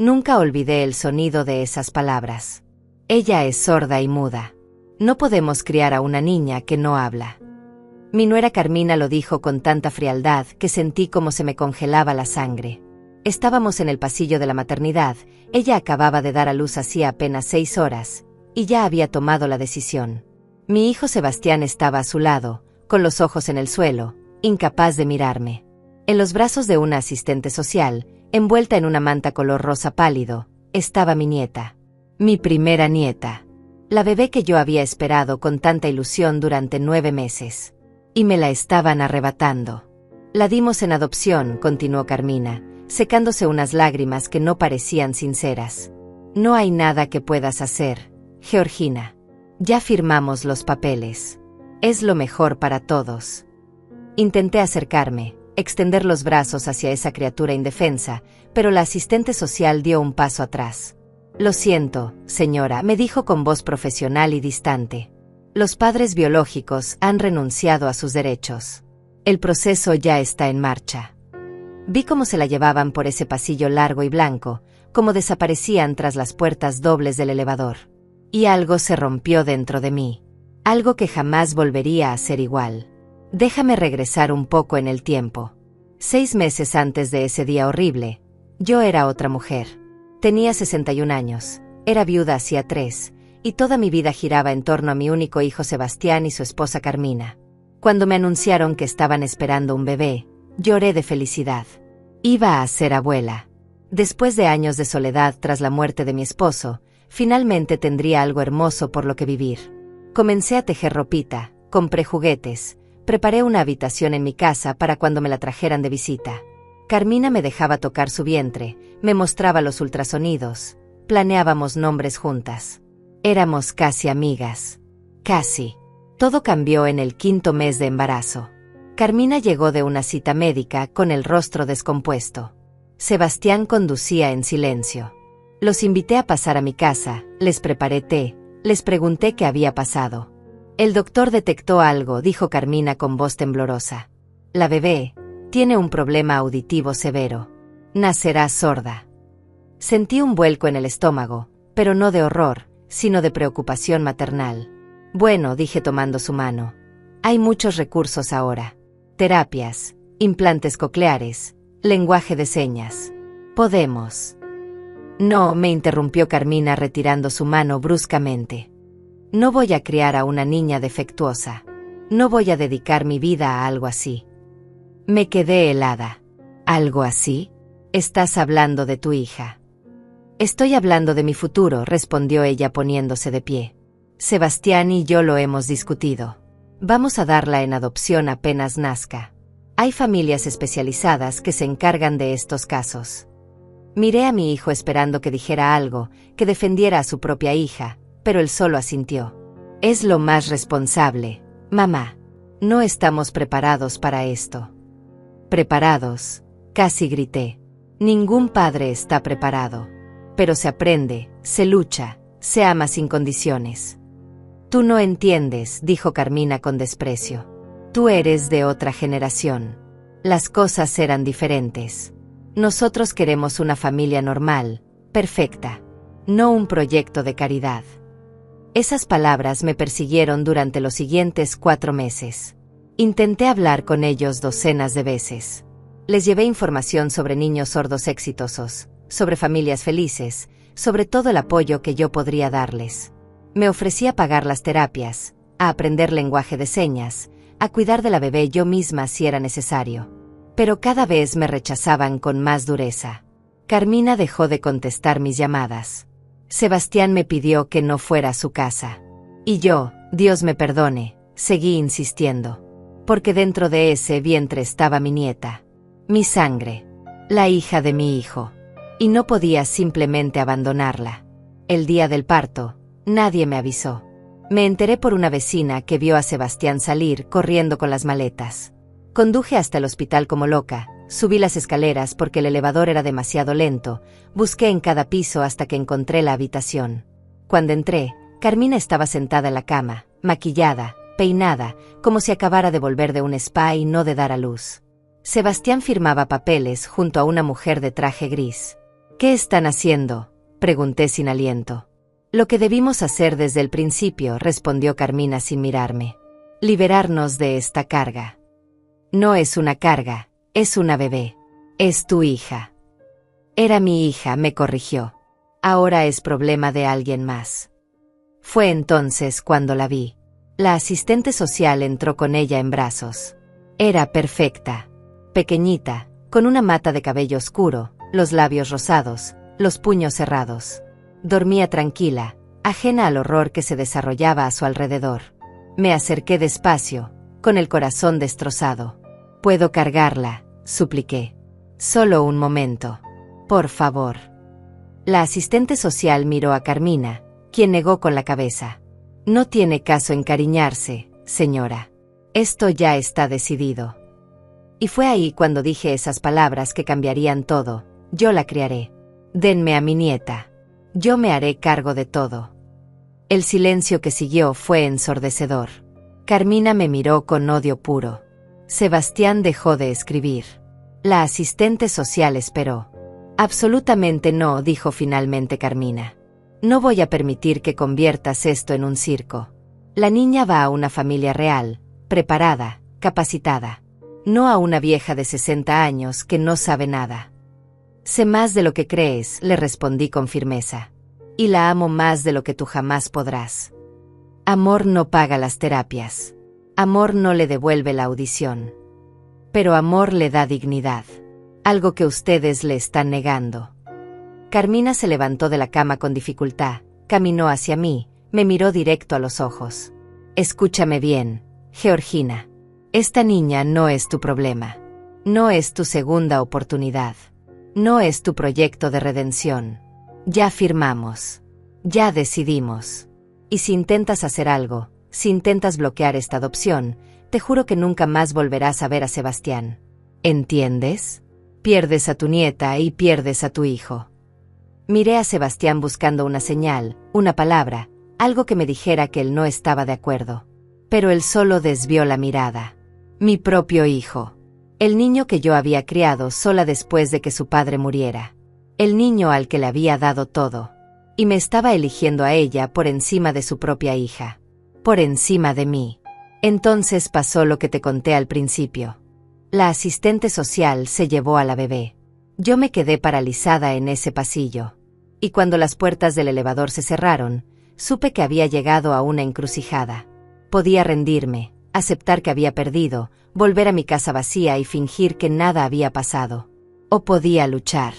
Nunca olvidé el sonido de esas palabras. Ella es sorda y muda. No podemos criar a una niña que no habla. Mi nuera Carmina lo dijo con tanta frialdad que sentí como se me congelaba la sangre. Estábamos en el pasillo de la maternidad, ella acababa de dar a luz hacía apenas 6 horas, y ya había tomado la decisión. Mi hijo Sebastián estaba a su lado, con los ojos en el suelo, incapaz de mirarme. En los brazos de una asistente social, envuelta en una manta color rosa pálido, estaba mi nieta. Mi primera nieta. La bebé que yo había esperado con tanta ilusión durante 9 meses. Y me la estaban arrebatando. La dimos en adopción, continuó Carmina, secándose unas lágrimas que no parecían sinceras. No hay nada que puedas hacer, Georgina. Ya firmamos los papeles. Es lo mejor para todos. Intenté acercarme, extender los brazos hacia esa criatura indefensa, pero la asistente social dio un paso atrás. Lo siento, señora, me dijo con voz profesional y distante. Los padres biológicos han renunciado a sus derechos. El proceso ya está en marcha. Vi cómo se la llevaban por ese pasillo largo y blanco, cómo desaparecían tras las puertas dobles del elevador. Y algo se rompió dentro de mí. Algo que jamás volvería a ser igual. Déjame regresar un poco en el tiempo. 6 meses antes de ese día horrible, yo era otra mujer. Tenía 61 años, era viuda hacía 3, y toda mi vida giraba en torno a mi único hijo Sebastián y su esposa Carmina. Cuando me anunciaron que estaban esperando un bebé, lloré de felicidad. Iba a ser abuela. Después de años de soledad tras la muerte de mi esposo, finalmente tendría algo hermoso por lo que vivir. Comencé a tejer ropita, compré juguetes, preparé una habitación en mi casa para cuando me la trajeran de visita. Carmina me dejaba tocar su vientre, me mostraba los ultrasonidos, planeábamos nombres juntas. Éramos casi amigas. Casi. Todo cambió en el 5.º mes de embarazo. Carmina llegó de una cita médica con el rostro descompuesto. Sebastián conducía en silencio. Los invité a pasar a mi casa, les preparé té, les pregunté qué había pasado. El doctor detectó algo, dijo Carmina con voz temblorosa. La bebé tiene un problema auditivo severo. Nacerá sorda. Sentí un vuelco en el estómago, pero no de horror, sino de preocupación maternal. Bueno, dije tomando su mano. Hay muchos recursos ahora. Terapias, implantes cocleares, lenguaje de señas. Podemos. No, me interrumpió Carmina retirando su mano bruscamente. No voy a criar a una niña defectuosa. No voy a dedicar mi vida a algo así. Me quedé helada. ¿Algo así? Estás hablando de tu hija. Estoy hablando de mi futuro, respondió ella poniéndose de pie. Sebastián y yo lo hemos discutido. Vamos a darla en adopción apenas nazca. Hay familias especializadas que se encargan de estos casos. Miré a mi hijo esperando que dijera algo, que defendiera a su propia hija, pero él solo asintió. Es lo más responsable, mamá. No estamos preparados para esto. ¿Preparados? Casi grité. Ningún padre está preparado. Pero se aprende, se lucha, se ama sin condiciones. Tú no entiendes, dijo Carmina con desprecio. Tú eres de otra generación. Las cosas eran diferentes. Nosotros queremos una familia normal, perfecta, no un proyecto de caridad. Esas palabras me persiguieron durante los siguientes 4 meses. Intenté hablar con ellos docenas de veces. Les llevé información sobre niños sordos exitosos, sobre familias felices, sobre todo el apoyo que yo podría darles. Me ofrecí a pagar las terapias, a aprender lenguaje de señas, a cuidar de la bebé yo misma si era necesario. Pero cada vez me rechazaban con más dureza. Carmina dejó de contestar mis llamadas. Sebastián me pidió que no fuera a su casa. Y yo, Dios me perdone, seguí insistiendo. Porque dentro de ese vientre estaba mi nieta. Mi sangre. La hija de mi hijo. Y no podía simplemente abandonarla. El día del parto, nadie me avisó. Me enteré por una vecina que vio a Sebastián salir corriendo con las maletas. Conduje hasta el hospital como loca, subí las escaleras porque el elevador era demasiado lento, busqué en cada piso hasta que encontré la habitación. Cuando entré, Carmina estaba sentada en la cama, maquillada, peinada, como si acabara de volver de un spa y no de dar a luz. Sebastián firmaba papeles junto a una mujer de traje gris. ¿Qué están haciendo?, pregunté sin aliento. Lo que debimos hacer desde el principio, respondió Carmina sin mirarme. Liberarnos de esta carga. No es una carga, es una bebé. Es tu hija. Era mi hija, me corrigió. Ahora es problema de alguien más. Fue entonces cuando la vi. La asistente social entró con ella en brazos. Era perfecta. Pequeñita, con una mata de cabello oscuro, los labios rosados, los puños cerrados. Dormía tranquila, ajena al horror que se desarrollaba a su alrededor. Me acerqué despacio, con el corazón destrozado. «¿Puedo cargarla?», supliqué. «Solo un momento. Por favor». La asistente social miró a Carmina, quien negó con la cabeza. «No tiene caso encariñarse, señora. Esto ya está decidido». Y fue ahí cuando dije esas palabras que cambiarían todo. «Yo la criaré. Denme a mi nieta. Yo me haré cargo de todo». El silencio que siguió fue ensordecedor. Carmina me miró con odio puro. Sebastián dejó de escribir. La asistente social esperó. «Absolutamente no», dijo finalmente Carmina. «No voy a permitir que conviertas esto en un circo. La niña va a una familia real, preparada, capacitada. No a una vieja de 60 años que no sabe nada». «Sé más de lo que crees», le respondí con firmeza. «Y la amo más de lo que tú jamás podrás. Amor no paga las terapias. Amor no le devuelve la audición. Pero amor le da dignidad. Algo que ustedes le están negando». Carmina se levantó de la cama con dificultad, caminó hacia mí, me miró directo a los ojos. «Escúchame bien, Georgina. Esta niña no es tu problema. No es tu segunda oportunidad. No es tu proyecto de redención. Ya firmamos. Ya decidimos. Y si intentas hacer algo, si intentas bloquear esta adopción, te juro que nunca más volverás a ver a Sebastián. ¿Entiendes? Pierdes a tu nieta y pierdes a tu hijo». Miré a Sebastián buscando una señal, una palabra, algo que me dijera que él no estaba de acuerdo. Pero él solo desvió la mirada. Mi propio hijo. El niño que yo había criado sola después de que su padre muriera. El niño al que le había dado todo. Y me estaba eligiendo a ella por encima de su propia hija. Por encima de mí. Entonces pasó lo que te conté al principio. La asistente social se llevó a la bebé. Yo me quedé paralizada en ese pasillo. Y cuando las puertas del elevador se cerraron, supe que había llegado a una encrucijada. Podía rendirme, aceptar que había perdido, volver a mi casa vacía y fingir que nada había pasado. O podía luchar.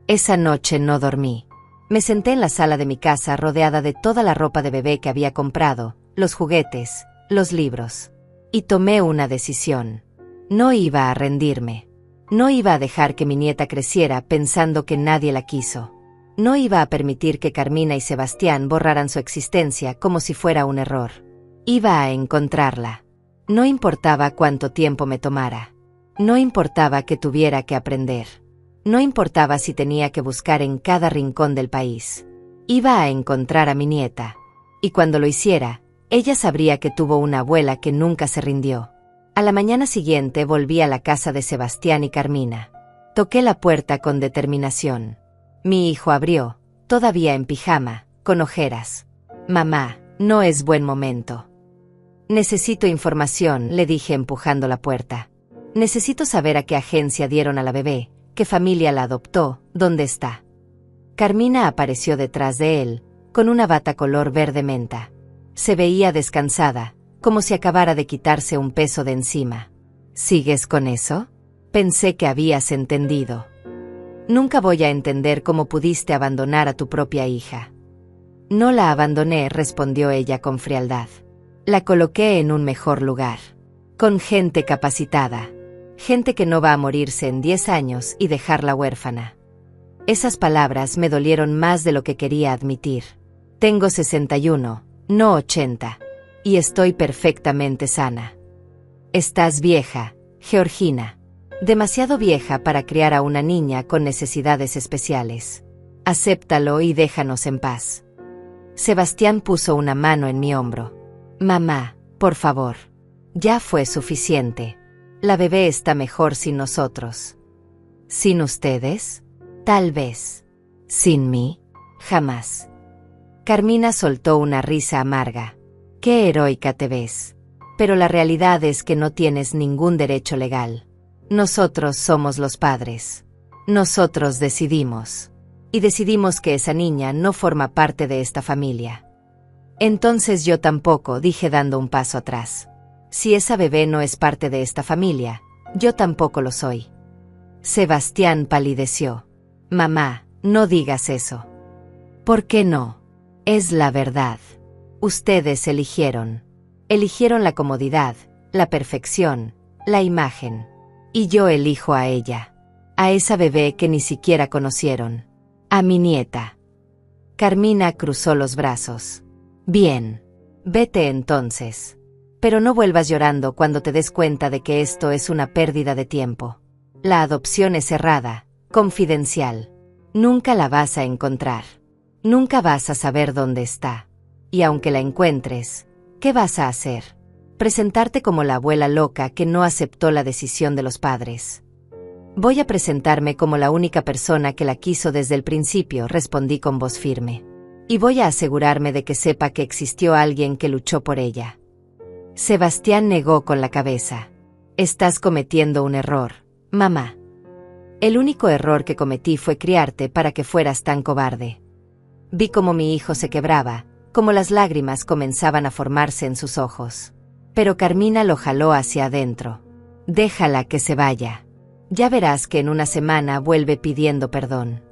Esa noche no dormí. Me senté en la sala de mi casa rodeada de toda la ropa de bebé que había comprado, los juguetes, los libros. Y tomé una decisión. No iba a rendirme. No iba a dejar que mi nieta creciera pensando que nadie la quiso. No iba a permitir que Carmina y Sebastián borraran su existencia como si fuera un error. Iba a encontrarla. No importaba cuánto tiempo me tomara. No importaba que tuviera que aprender. No importaba si tenía que buscar en cada rincón del país. Iba a encontrar a mi nieta. Y cuando lo hiciera, ella sabría que tuvo una abuela que nunca se rindió. A la mañana siguiente volví a la casa de Sebastián y Carmina. Toqué la puerta con determinación. Mi hijo abrió, todavía en pijama, con ojeras. «Mamá, no es buen momento». «Necesito información», le dije empujando la puerta. «Necesito saber a qué agencia dieron a la bebé, qué familia la adoptó, dónde está». Carmina apareció detrás de él, con una bata color verde menta. Se veía descansada, como si acabara de quitarse un peso de encima. «¿Sigues con eso? Pensé que habías entendido». «Nunca voy a entender cómo pudiste abandonar a tu propia hija». «No la abandoné», respondió ella con frialdad. «La coloqué en un mejor lugar. Con gente capacitada. Gente que no va a morirse en 10 años y dejarla huérfana». Esas palabras me dolieron más de lo que quería admitir. Tengo 61, no 80. Y estoy perfectamente sana. Estás vieja, Georgina. Demasiado vieja para criar a una niña con necesidades especiales. Acéptalo y déjanos en paz. Sebastián puso una mano en mi hombro. «Mamá, por favor. Ya fue suficiente. La bebé está mejor sin nosotros». «¿Sin ustedes? Tal vez. ¿Sin mí? Jamás. Carmina soltó una risa amarga. Qué heroica te ves. Pero la realidad es que no tienes ningún derecho legal. Nosotros somos los padres. Nosotros decidimos. Y decidimos que esa niña no forma parte de esta familia. Entonces yo tampoco, dije dando un paso atrás. Si esa bebé no es parte de esta familia, yo tampoco lo soy. Sebastián palideció. Mamá, no digas eso. ¿Por qué no? Es la verdad. Ustedes eligieron. Eligieron la comodidad, la perfección, la imagen. Y yo elijo a ella. A esa bebé que ni siquiera conocieron. A mi nieta. Carmina cruzó los brazos. Bien. Vete entonces. Pero no vuelvas llorando cuando te des cuenta de que esto es una pérdida de tiempo. La adopción es cerrada, confidencial. Nunca la vas a encontrar. Nunca vas a saber dónde está. Y aunque la encuentres, ¿qué vas a hacer? Presentarte como la abuela loca que no aceptó la decisión de los padres. Voy a presentarme como la única persona que la quiso desde el principio, respondí con voz firme. Y voy a asegurarme de que sepa que existió alguien que luchó por ella. Sebastián negó con la cabeza. Estás cometiendo un error, mamá. El único error que cometí fue criarte para que fueras tan cobarde. Vi cómo mi hijo se quebraba, cómo las lágrimas comenzaban a formarse en sus ojos. Pero Carmina lo jaló hacia adentro. Déjala que se vaya. Ya verás que en una semana vuelve pidiendo perdón.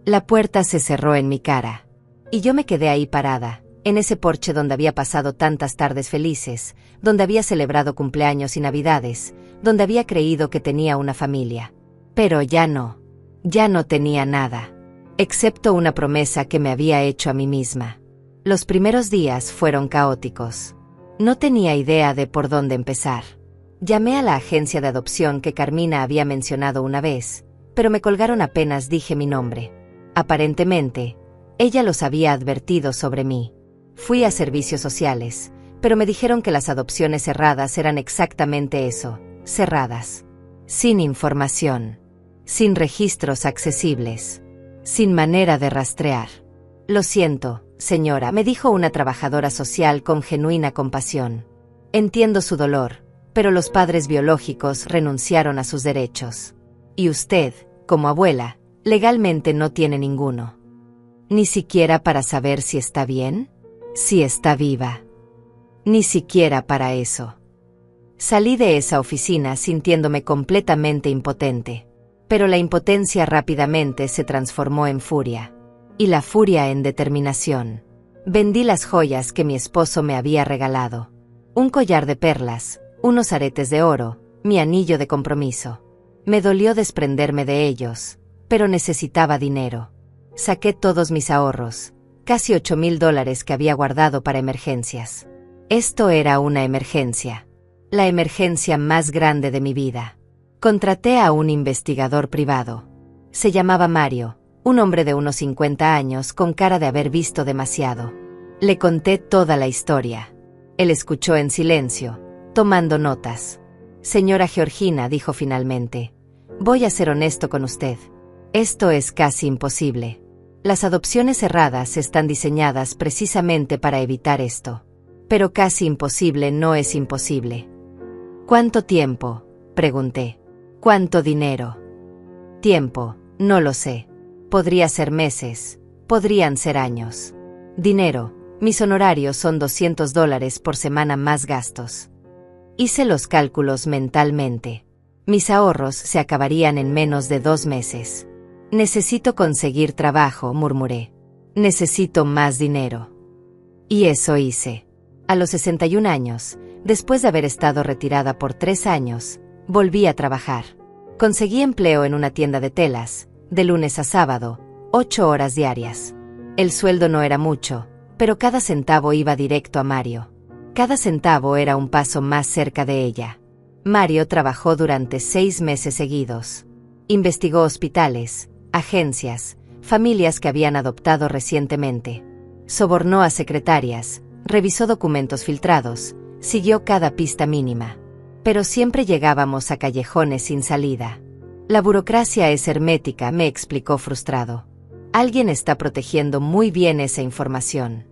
La puerta se cerró en mi cara. Y yo me quedé ahí parada, en ese porche donde había pasado tantas tardes felices, donde había celebrado cumpleaños y navidades, donde había creído que tenía una familia. Pero ya no tenía nada, excepto una promesa que me había hecho a mí misma. Los primeros días fueron caóticos. No tenía idea de por dónde empezar. Llamé a la agencia de adopción que Carmina había mencionado una vez, pero me colgaron apenas dije mi nombre. Aparentemente, ella los había advertido sobre mí. Fui a servicios sociales, pero me dijeron que las adopciones cerradas eran exactamente eso, cerradas. Sin información. Sin registros accesibles. Sin manera de rastrear. Lo siento, señora, me dijo una trabajadora social con genuina compasión. Entiendo su dolor, pero los padres biológicos renunciaron a sus derechos. Y usted, como abuela, legalmente no tiene ninguno. Ni siquiera para saber si está bien, si está viva. Ni siquiera para eso. Salí de esa oficina sintiéndome completamente impotente. Pero la impotencia rápidamente se transformó en furia. Y la furia en determinación. Vendí las joyas que mi esposo me había regalado. Un collar de perlas, unos aretes de oro, mi anillo de compromiso. Me dolió desprenderme de ellos, pero necesitaba dinero. Saqué todos mis ahorros, casi $8,000 que había guardado para emergencias. Esto era una emergencia. La emergencia más grande de mi vida. Contraté a un investigador privado. Se llamaba Mario, un hombre de unos 50 años con cara de haber visto demasiado. Le conté toda la historia. Él escuchó en silencio, tomando notas. Señora Georgina, dijo finalmente, voy a ser honesto con usted. Esto es casi imposible. Las adopciones cerradas están diseñadas precisamente para evitar esto. Pero casi imposible no es imposible. ¿Cuánto tiempo?, pregunté. ¿Cuánto dinero? Tiempo, no lo sé. Podría ser meses, podrían ser años. Dinero, mis honorarios son $200 por semana más gastos. Hice los cálculos mentalmente. Mis ahorros se acabarían en menos de 2 meses. Necesito conseguir trabajo, murmuré. Necesito más dinero. Y eso hice. A los 61 años, después de haber estado retirada por 3 años, volví a trabajar. Conseguí empleo en una tienda de telas, de lunes a sábado, 8 horas diarias. El sueldo no era mucho, pero cada centavo iba directo a Mario. Cada centavo era un paso más cerca de ella. Mario trabajó durante 6 meses seguidos. Investigó hospitales, agencias, familias que habían adoptado recientemente. Sobornó a secretarias, revisó documentos filtrados, siguió cada pista mínima. Pero siempre llegábamos a callejones sin salida. La burocracia es hermética, me explicó frustrado. Alguien está protegiendo muy bien esa información.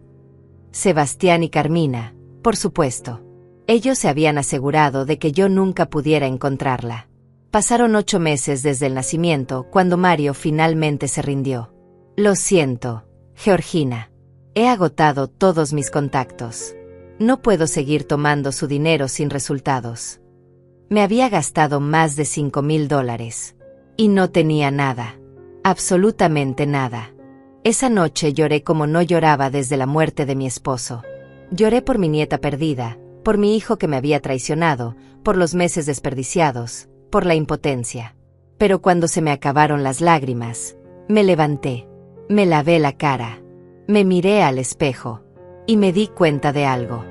Sebastián y Carmina, por supuesto. Ellos se habían asegurado de que yo nunca pudiera encontrarla. Pasaron 8 meses desde el nacimiento cuando Mario finalmente se rindió. Lo siento, Georgina. He agotado todos mis contactos. No puedo seguir tomando su dinero sin resultados. Me había gastado más de $5,000. Y no tenía nada. Absolutamente nada. Esa noche lloré como no lloraba desde la muerte de mi esposo. Lloré por mi nieta perdida, por mi hijo que me había traicionado, por los meses desperdiciados, por la impotencia. Pero cuando se me acabaron las lágrimas, me levanté, me lavé la cara, me miré al espejo, y me di cuenta de algo.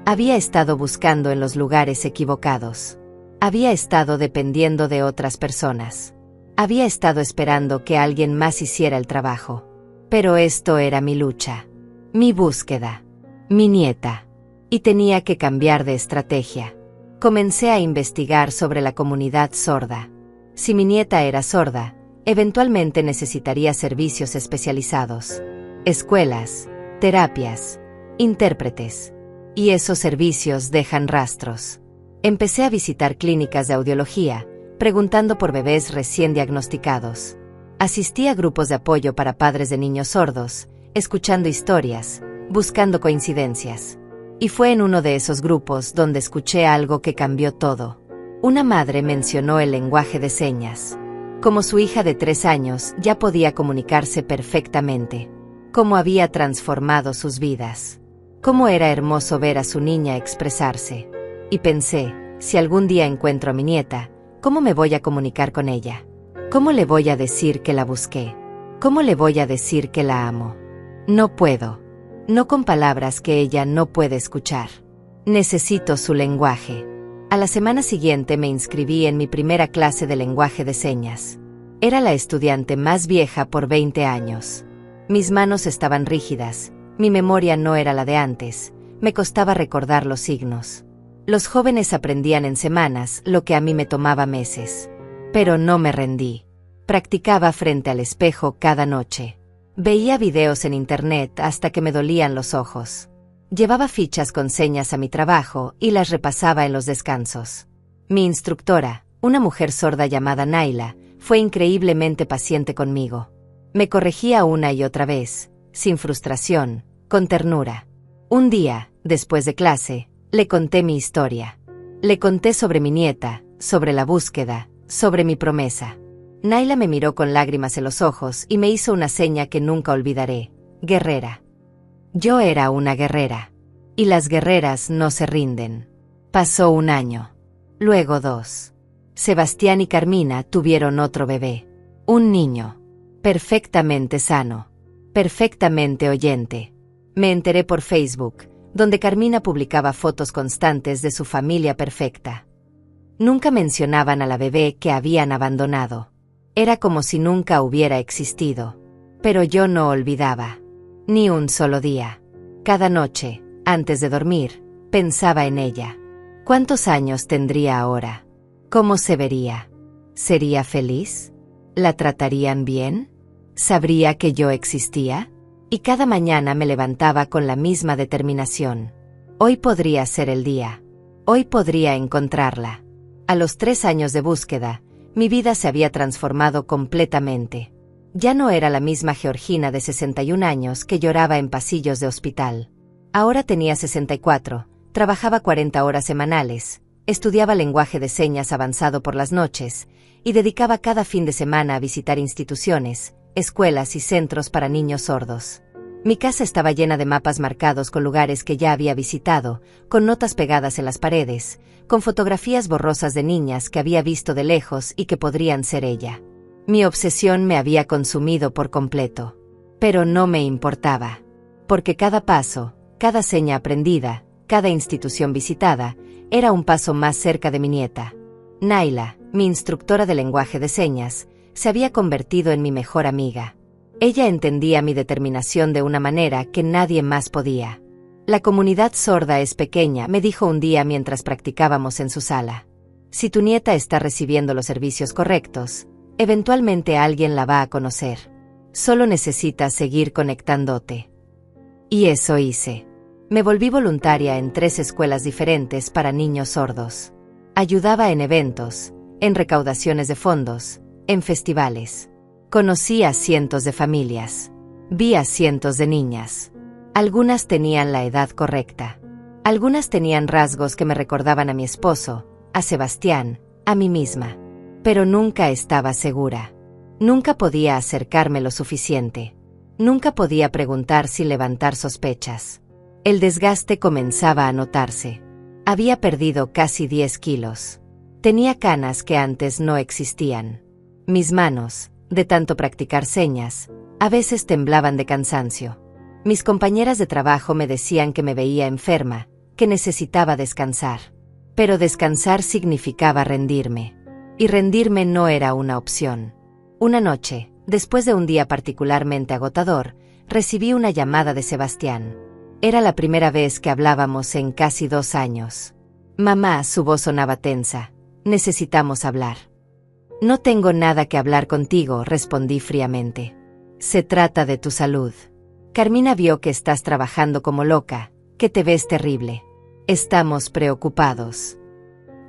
Había estado buscando en los lugares equivocados. Había estado dependiendo de otras personas. Había estado esperando que alguien más hiciera el trabajo. Pero esto era mi lucha, mi búsqueda, mi nieta. Y tenía que cambiar de estrategia. Comencé a investigar sobre la comunidad sorda. Si mi nieta era sorda, eventualmente necesitaría servicios especializados. Escuelas, terapias, intérpretes. Y esos servicios dejan rastros. Empecé a visitar clínicas de audiología, preguntando por bebés recién diagnosticados. Asistí a grupos de apoyo para padres de niños sordos, escuchando historias, buscando coincidencias. Y fue en uno de esos grupos donde escuché algo que cambió todo. Una madre mencionó el lenguaje de señas. Como su hija de 3 años ya podía comunicarse perfectamente. Cómo había transformado sus vidas. Cómo era hermoso ver a su niña expresarse. Y pensé, si algún día encuentro a mi nieta, ¿cómo me voy a comunicar con ella? ¿Cómo le voy a decir que la busqué? ¿Cómo le voy a decir que la amo? No puedo. No con palabras que ella no puede escuchar. Necesito su lenguaje. A la semana siguiente me inscribí en mi primera clase de lenguaje de señas. Era la estudiante más vieja por 20 años. Mis manos estaban rígidas, mi memoria no era la de antes, me costaba recordar los signos. Los jóvenes aprendían en semanas lo que a mí me tomaba meses. Pero no me rendí. Practicaba frente al espejo cada noche. Veía videos en internet hasta que me dolían los ojos. Llevaba fichas con señas a mi trabajo y las repasaba en los descansos. Mi instructora, una mujer sorda llamada Naila, fue increíblemente paciente conmigo. Me corregía una y otra vez, sin frustración, con ternura. Un día, después de clase, le conté mi historia. Le conté sobre mi nieta, sobre la búsqueda, sobre mi promesa. Naila me miró con lágrimas en los ojos y me hizo una seña que nunca olvidaré: guerrera. Yo era una guerrera. Y las guerreras no se rinden. Pasó 1 año. Luego 2. Sebastián y Carmina tuvieron otro bebé. Un niño. Perfectamente sano. Perfectamente oyente. Me enteré por Facebook, donde Carmina publicaba fotos constantes de su familia perfecta. Nunca mencionaban a la bebé que habían abandonado. Era como si nunca hubiera existido. Pero yo no olvidaba. Ni un solo día. Cada noche, antes de dormir, pensaba en ella. ¿Cuántos años tendría ahora? ¿Cómo se vería? ¿Sería feliz? ¿La tratarían bien? ¿Sabría que yo existía? Y cada mañana me levantaba con la misma determinación. Hoy podría ser el día. Hoy podría encontrarla. A los 3 años de búsqueda, mi vida se había transformado completamente. Ya no era la misma Georgina de 61 años que lloraba en pasillos de hospital. Ahora tenía 64, trabajaba 40 horas semanales, estudiaba lenguaje de señas avanzado por las noches, y dedicaba cada fin de semana a visitar instituciones, escuelas y centros para niños sordos. Mi casa estaba llena de mapas marcados con lugares que ya había visitado, con notas pegadas en las paredes, con fotografías borrosas de niñas que había visto de lejos y que podrían ser ella. Mi obsesión me había consumido por completo. Pero no me importaba. Porque cada paso, cada seña aprendida, cada institución visitada, era un paso más cerca de mi nieta. Naila, mi instructora de lenguaje de señas, se había convertido en mi mejor amiga. Ella entendía mi determinación de una manera que nadie más podía. La comunidad sorda es pequeña, me dijo un día mientras practicábamos en su sala. Si tu nieta está recibiendo los servicios correctos, eventualmente alguien la va a conocer. Solo necesitas seguir conectándote. Y eso hice. Me volví voluntaria en 3 escuelas diferentes para niños sordos. Ayudaba en eventos, en recaudaciones de fondos, en festivales. Conocí a cientos de familias. Vi a cientos de niñas. Algunas tenían la edad correcta. Algunas tenían rasgos que me recordaban a mi esposo, a Sebastián, a mí misma. Pero nunca estaba segura. Nunca podía acercarme lo suficiente. Nunca podía preguntar sin levantar sospechas. El desgaste comenzaba a notarse. Había perdido casi 10 kilos. Tenía canas que antes no existían. Mis manos, de tanto practicar señas, a veces temblaban de cansancio. Mis compañeras de trabajo me decían que me veía enferma, que necesitaba descansar. Pero descansar significaba rendirme. Y rendirme no era una opción. Una noche, después de un día particularmente agotador, recibí una llamada de Sebastián. Era la primera vez que hablábamos en casi 2 años. Mamá, su voz sonaba tensa. Necesitamos hablar. No tengo nada que hablar contigo, respondí fríamente. Se trata de tu salud. Carmina vio que estás trabajando como loca, que te ves terrible. Estamos preocupados.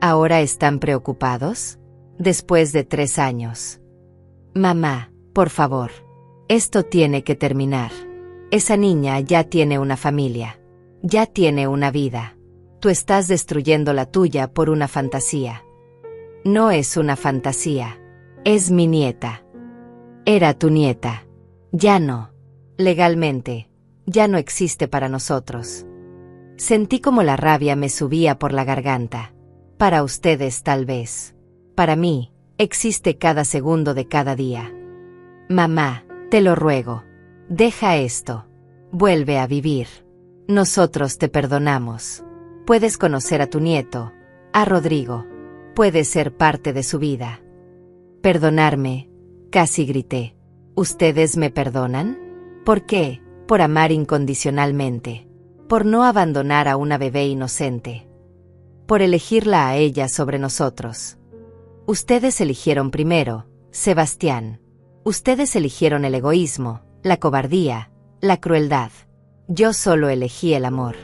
¿Ahora están preocupados? Después de 3 años. Mamá, por favor. Esto tiene que terminar. Esa niña ya tiene una familia. Ya tiene una vida. Tú estás destruyendo la tuya por una fantasía. No es una fantasía. Es mi nieta. Era tu nieta. Ya no. Legalmente, ya no existe para nosotros. Sentí como la rabia me subía por la garganta. Para ustedes tal vez. Para mí, existe cada segundo de cada día. Mamá, te lo ruego. Deja esto. Vuelve a vivir. Nosotros te perdonamos. Puedes conocer a tu nieto, a Rodrigo. Puedes ser parte de su vida. Perdonarme, casi grité. ¿Ustedes me perdonan? ¿Por qué? Por amar incondicionalmente. Por no abandonar a una bebé inocente. Por elegirla a ella sobre nosotros. Ustedes eligieron primero, Sebastián. Ustedes eligieron el egoísmo, la cobardía, la crueldad. Yo solo elegí el amor.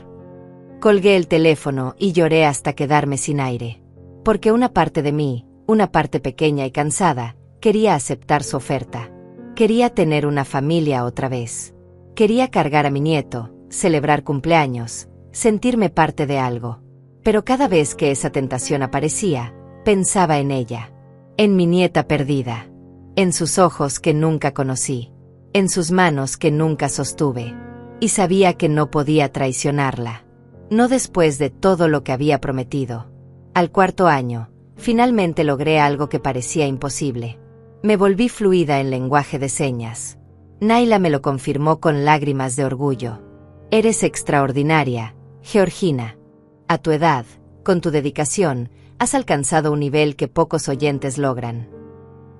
Colgué el teléfono y lloré hasta quedarme sin aire. Porque una parte de mí, una parte pequeña y cansada, quería aceptar su oferta. Quería tener una familia otra vez. Quería cargar a mi nieto, celebrar cumpleaños, sentirme parte de algo. Pero cada vez que esa tentación aparecía, pensaba en ella. En mi nieta perdida. En sus ojos que nunca conocí. En sus manos que nunca sostuve. Y sabía que no podía traicionarla. No después de todo lo que había prometido. Al 4.º año, finalmente logré algo que parecía imposible. Me volví fluida en lenguaje de señas. Naila me lo confirmó con lágrimas de orgullo. Eres extraordinaria, Georgina. A tu edad, con tu dedicación, has alcanzado un nivel que pocos oyentes logran.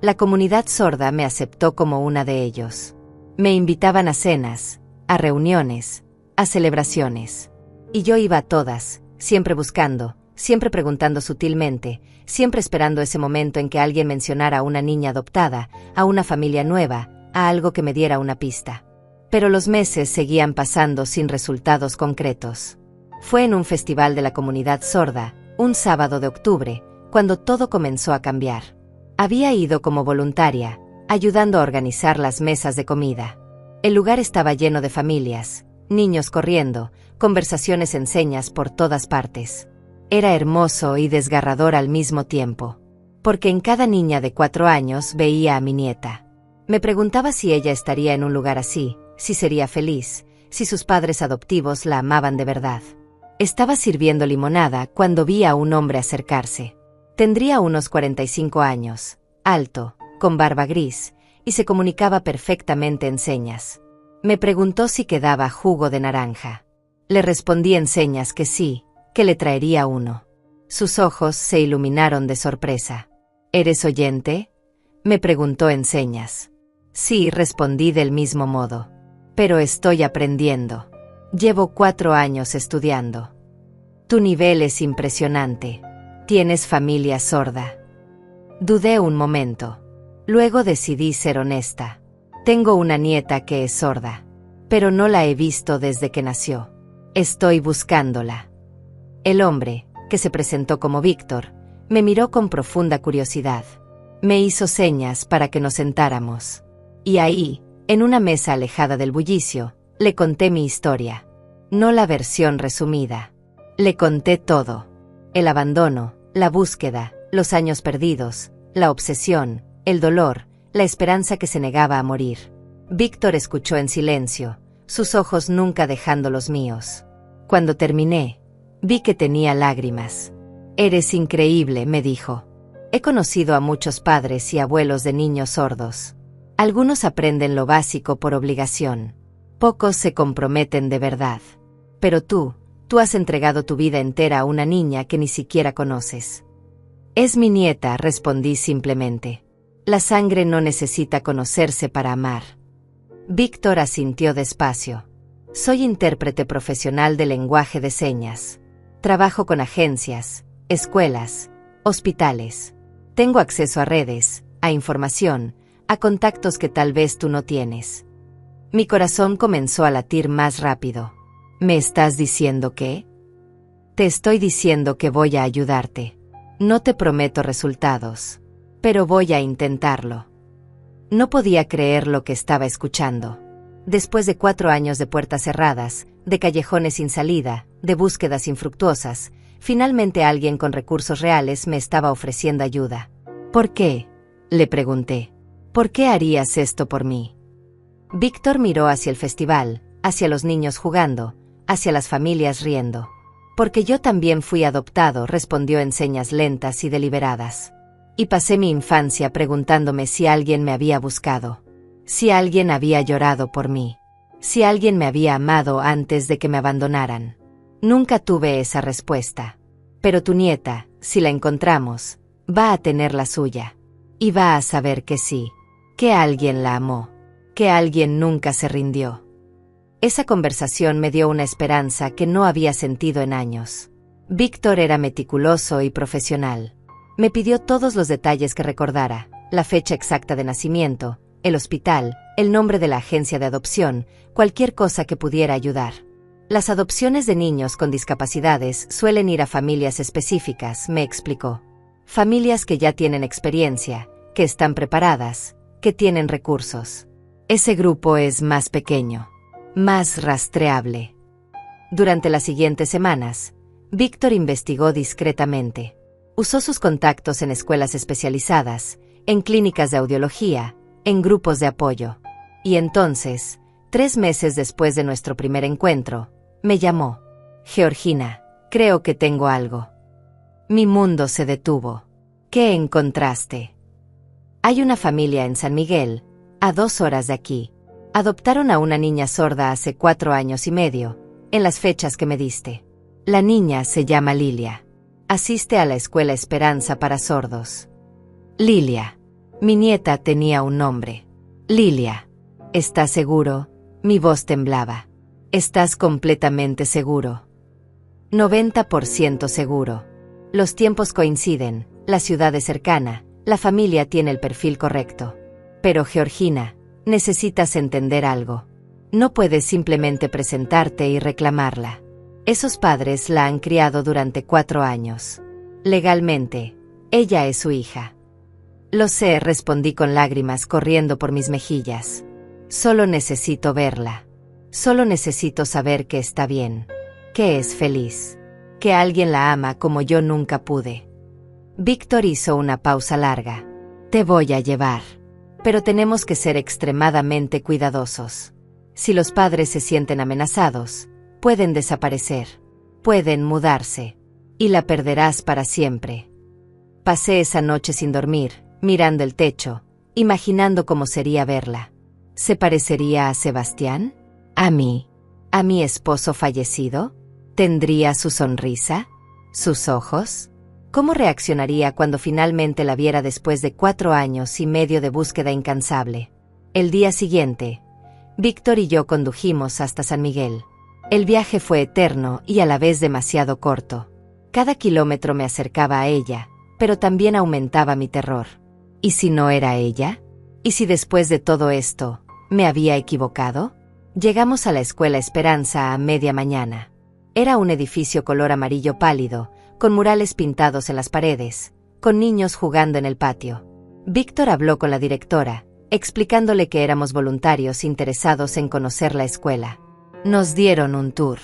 La comunidad sorda me aceptó como una de ellos. Me invitaban a cenas, a reuniones, a celebraciones. Y yo iba a todas, siempre buscando, siempre preguntando sutilmente, siempre esperando ese momento en que alguien mencionara a una niña adoptada, a una familia nueva, a algo que me diera una pista. Pero los meses seguían pasando sin resultados concretos. Fue en un festival de la comunidad sorda, un sábado de octubre, cuando todo comenzó a cambiar. Había ido como voluntaria, ayudando a organizar las mesas de comida. El lugar estaba lleno de familias, niños corriendo, conversaciones en señas por todas partes. Era hermoso y desgarrador al mismo tiempo, porque en cada niña de 4 años veía a mi nieta. Me preguntaba si ella estaría en un lugar así, si sería feliz, si sus padres adoptivos la amaban de verdad. Estaba sirviendo limonada cuando vi a un hombre acercarse. Tendría unos 45 años, alto, con barba gris, y se comunicaba perfectamente en señas. Me preguntó si quedaba jugo de naranja. Le respondí en señas que sí, que le traería uno. Sus ojos se iluminaron de sorpresa. ¿Eres oyente?, me preguntó en señas. Sí, respondí del mismo modo. Pero estoy aprendiendo. Llevo 4 años estudiando. Tu nivel es impresionante. Tienes familia sorda. Dudé un momento. Luego decidí ser honesta. Tengo una nieta que es sorda, pero no la he visto desde que nació. Estoy buscándola. El hombre, que se presentó como Víctor, me miró con profunda curiosidad. Me hizo señas para que nos sentáramos. Y ahí, en una mesa alejada del bullicio, le conté mi historia. No la versión resumida. Le conté todo. El abandono, la búsqueda, los años perdidos, la obsesión, el dolor, la esperanza que se negaba a morir. Víctor escuchó en silencio, sus ojos nunca dejando los míos. Cuando terminé, vi que tenía lágrimas. «Eres increíble», me dijo. «He conocido a muchos padres y abuelos de niños sordos. Algunos aprenden lo básico por obligación. Pocos se comprometen de verdad. Pero tú has entregado tu vida entera a una niña que ni siquiera conoces». «Es mi nieta», respondí simplemente. «La sangre no necesita conocerse para amar». Víctor asintió despacio. «Soy intérprete profesional de lenguaje de señas. Trabajo con agencias, escuelas, hospitales. Tengo acceso a redes, a información, a contactos que tal vez tú no tienes». Mi corazón comenzó a latir más rápido. «¿Me estás diciendo qué?» «Te estoy diciendo que voy a ayudarte. No te prometo resultados, pero voy a intentarlo». No podía creer lo que estaba escuchando. Después de 4 años de puertas cerradas, de callejones sin salida, de búsquedas infructuosas, finalmente alguien con recursos reales me estaba ofreciendo ayuda. «¿Por qué?», le pregunté. «¿Por qué harías esto por mí?». Víctor miró hacia el festival, hacia los niños jugando, hacia las familias riendo. «Porque yo también fui adoptado», respondió en señas lentas y deliberadas. «Y pasé mi infancia preguntándome si alguien me había buscado, si alguien había llorado por mí, si alguien me había amado antes de que me abandonaran. Nunca tuve esa respuesta. Pero tu nieta, si la encontramos, va a tener la suya. Y va a saber que sí, que alguien la amó, que alguien nunca se rindió». Esa conversación me dio una esperanza que no había sentido en años. Víctor era meticuloso y profesional. Me pidió todos los detalles que recordara, la fecha exacta de nacimiento, el hospital, el nombre de la agencia de adopción, cualquier cosa que pudiera ayudar. Las adopciones de niños con discapacidades suelen ir a familias específicas, me explicó. Familias que ya tienen experiencia, que están preparadas, que tienen recursos. Ese grupo es más pequeño, más rastreable. Durante las siguientes semanas, Víctor investigó discretamente. Usó sus contactos en escuelas especializadas, en clínicas de audiología, en grupos de apoyo. Y entonces, 3 meses después de nuestro primer encuentro, me llamó. «Georgina, creo que tengo algo». Mi mundo se detuvo. «¿Qué encontraste?». «Hay una familia en San Miguel, a 2 horas de aquí. Adoptaron a una niña sorda hace 4 años y medio, en las fechas que me diste. La niña se llama Lilia. Asiste a la escuela Esperanza para sordos». Lilia. Mi nieta tenía un nombre. Lilia. «¿Estás seguro?». Mi voz temblaba. «¿Estás completamente seguro?». 90% seguro. Los tiempos coinciden, la ciudad es cercana, la familia tiene el perfil correcto. Pero Georgina, necesitas entender algo. No puedes simplemente presentarte y reclamarla. Esos padres la han criado durante 4 años. Legalmente, ella es su hija. «Lo sé», respondí con lágrimas corriendo por mis mejillas. «Solo necesito verla. Solo necesito saber que está bien, que es feliz, que alguien la ama como yo nunca pude». Víctor hizo una pausa larga. «Te voy a llevar. Pero tenemos que ser extremadamente cuidadosos. Si los padres se sienten amenazados, pueden desaparecer, pueden mudarse, y la perderás para siempre». Pasé esa noche sin dormir, mirando el techo, imaginando cómo sería verla. ¿Se parecería a Sebastián? ¿A mí? ¿A mi esposo fallecido? ¿Tendría su sonrisa? ¿Sus ojos? ¿Cómo reaccionaría cuando finalmente la viera después de 4 años y medio de búsqueda incansable? El día siguiente, Víctor y yo condujimos hasta San Miguel. El viaje fue eterno y a la vez demasiado corto. Cada kilómetro me acercaba a ella, pero también aumentaba mi terror. ¿Y si no era ella? ¿Y si después de todo esto, ¿Me había equivocado? Llegamos a la Escuela Esperanza a media mañana. Era un edificio color amarillo pálido, con murales pintados en las paredes, con niños jugando en el patio. Víctor habló con la directora, explicándole que éramos voluntarios interesados en conocer la escuela. Nos dieron un tour.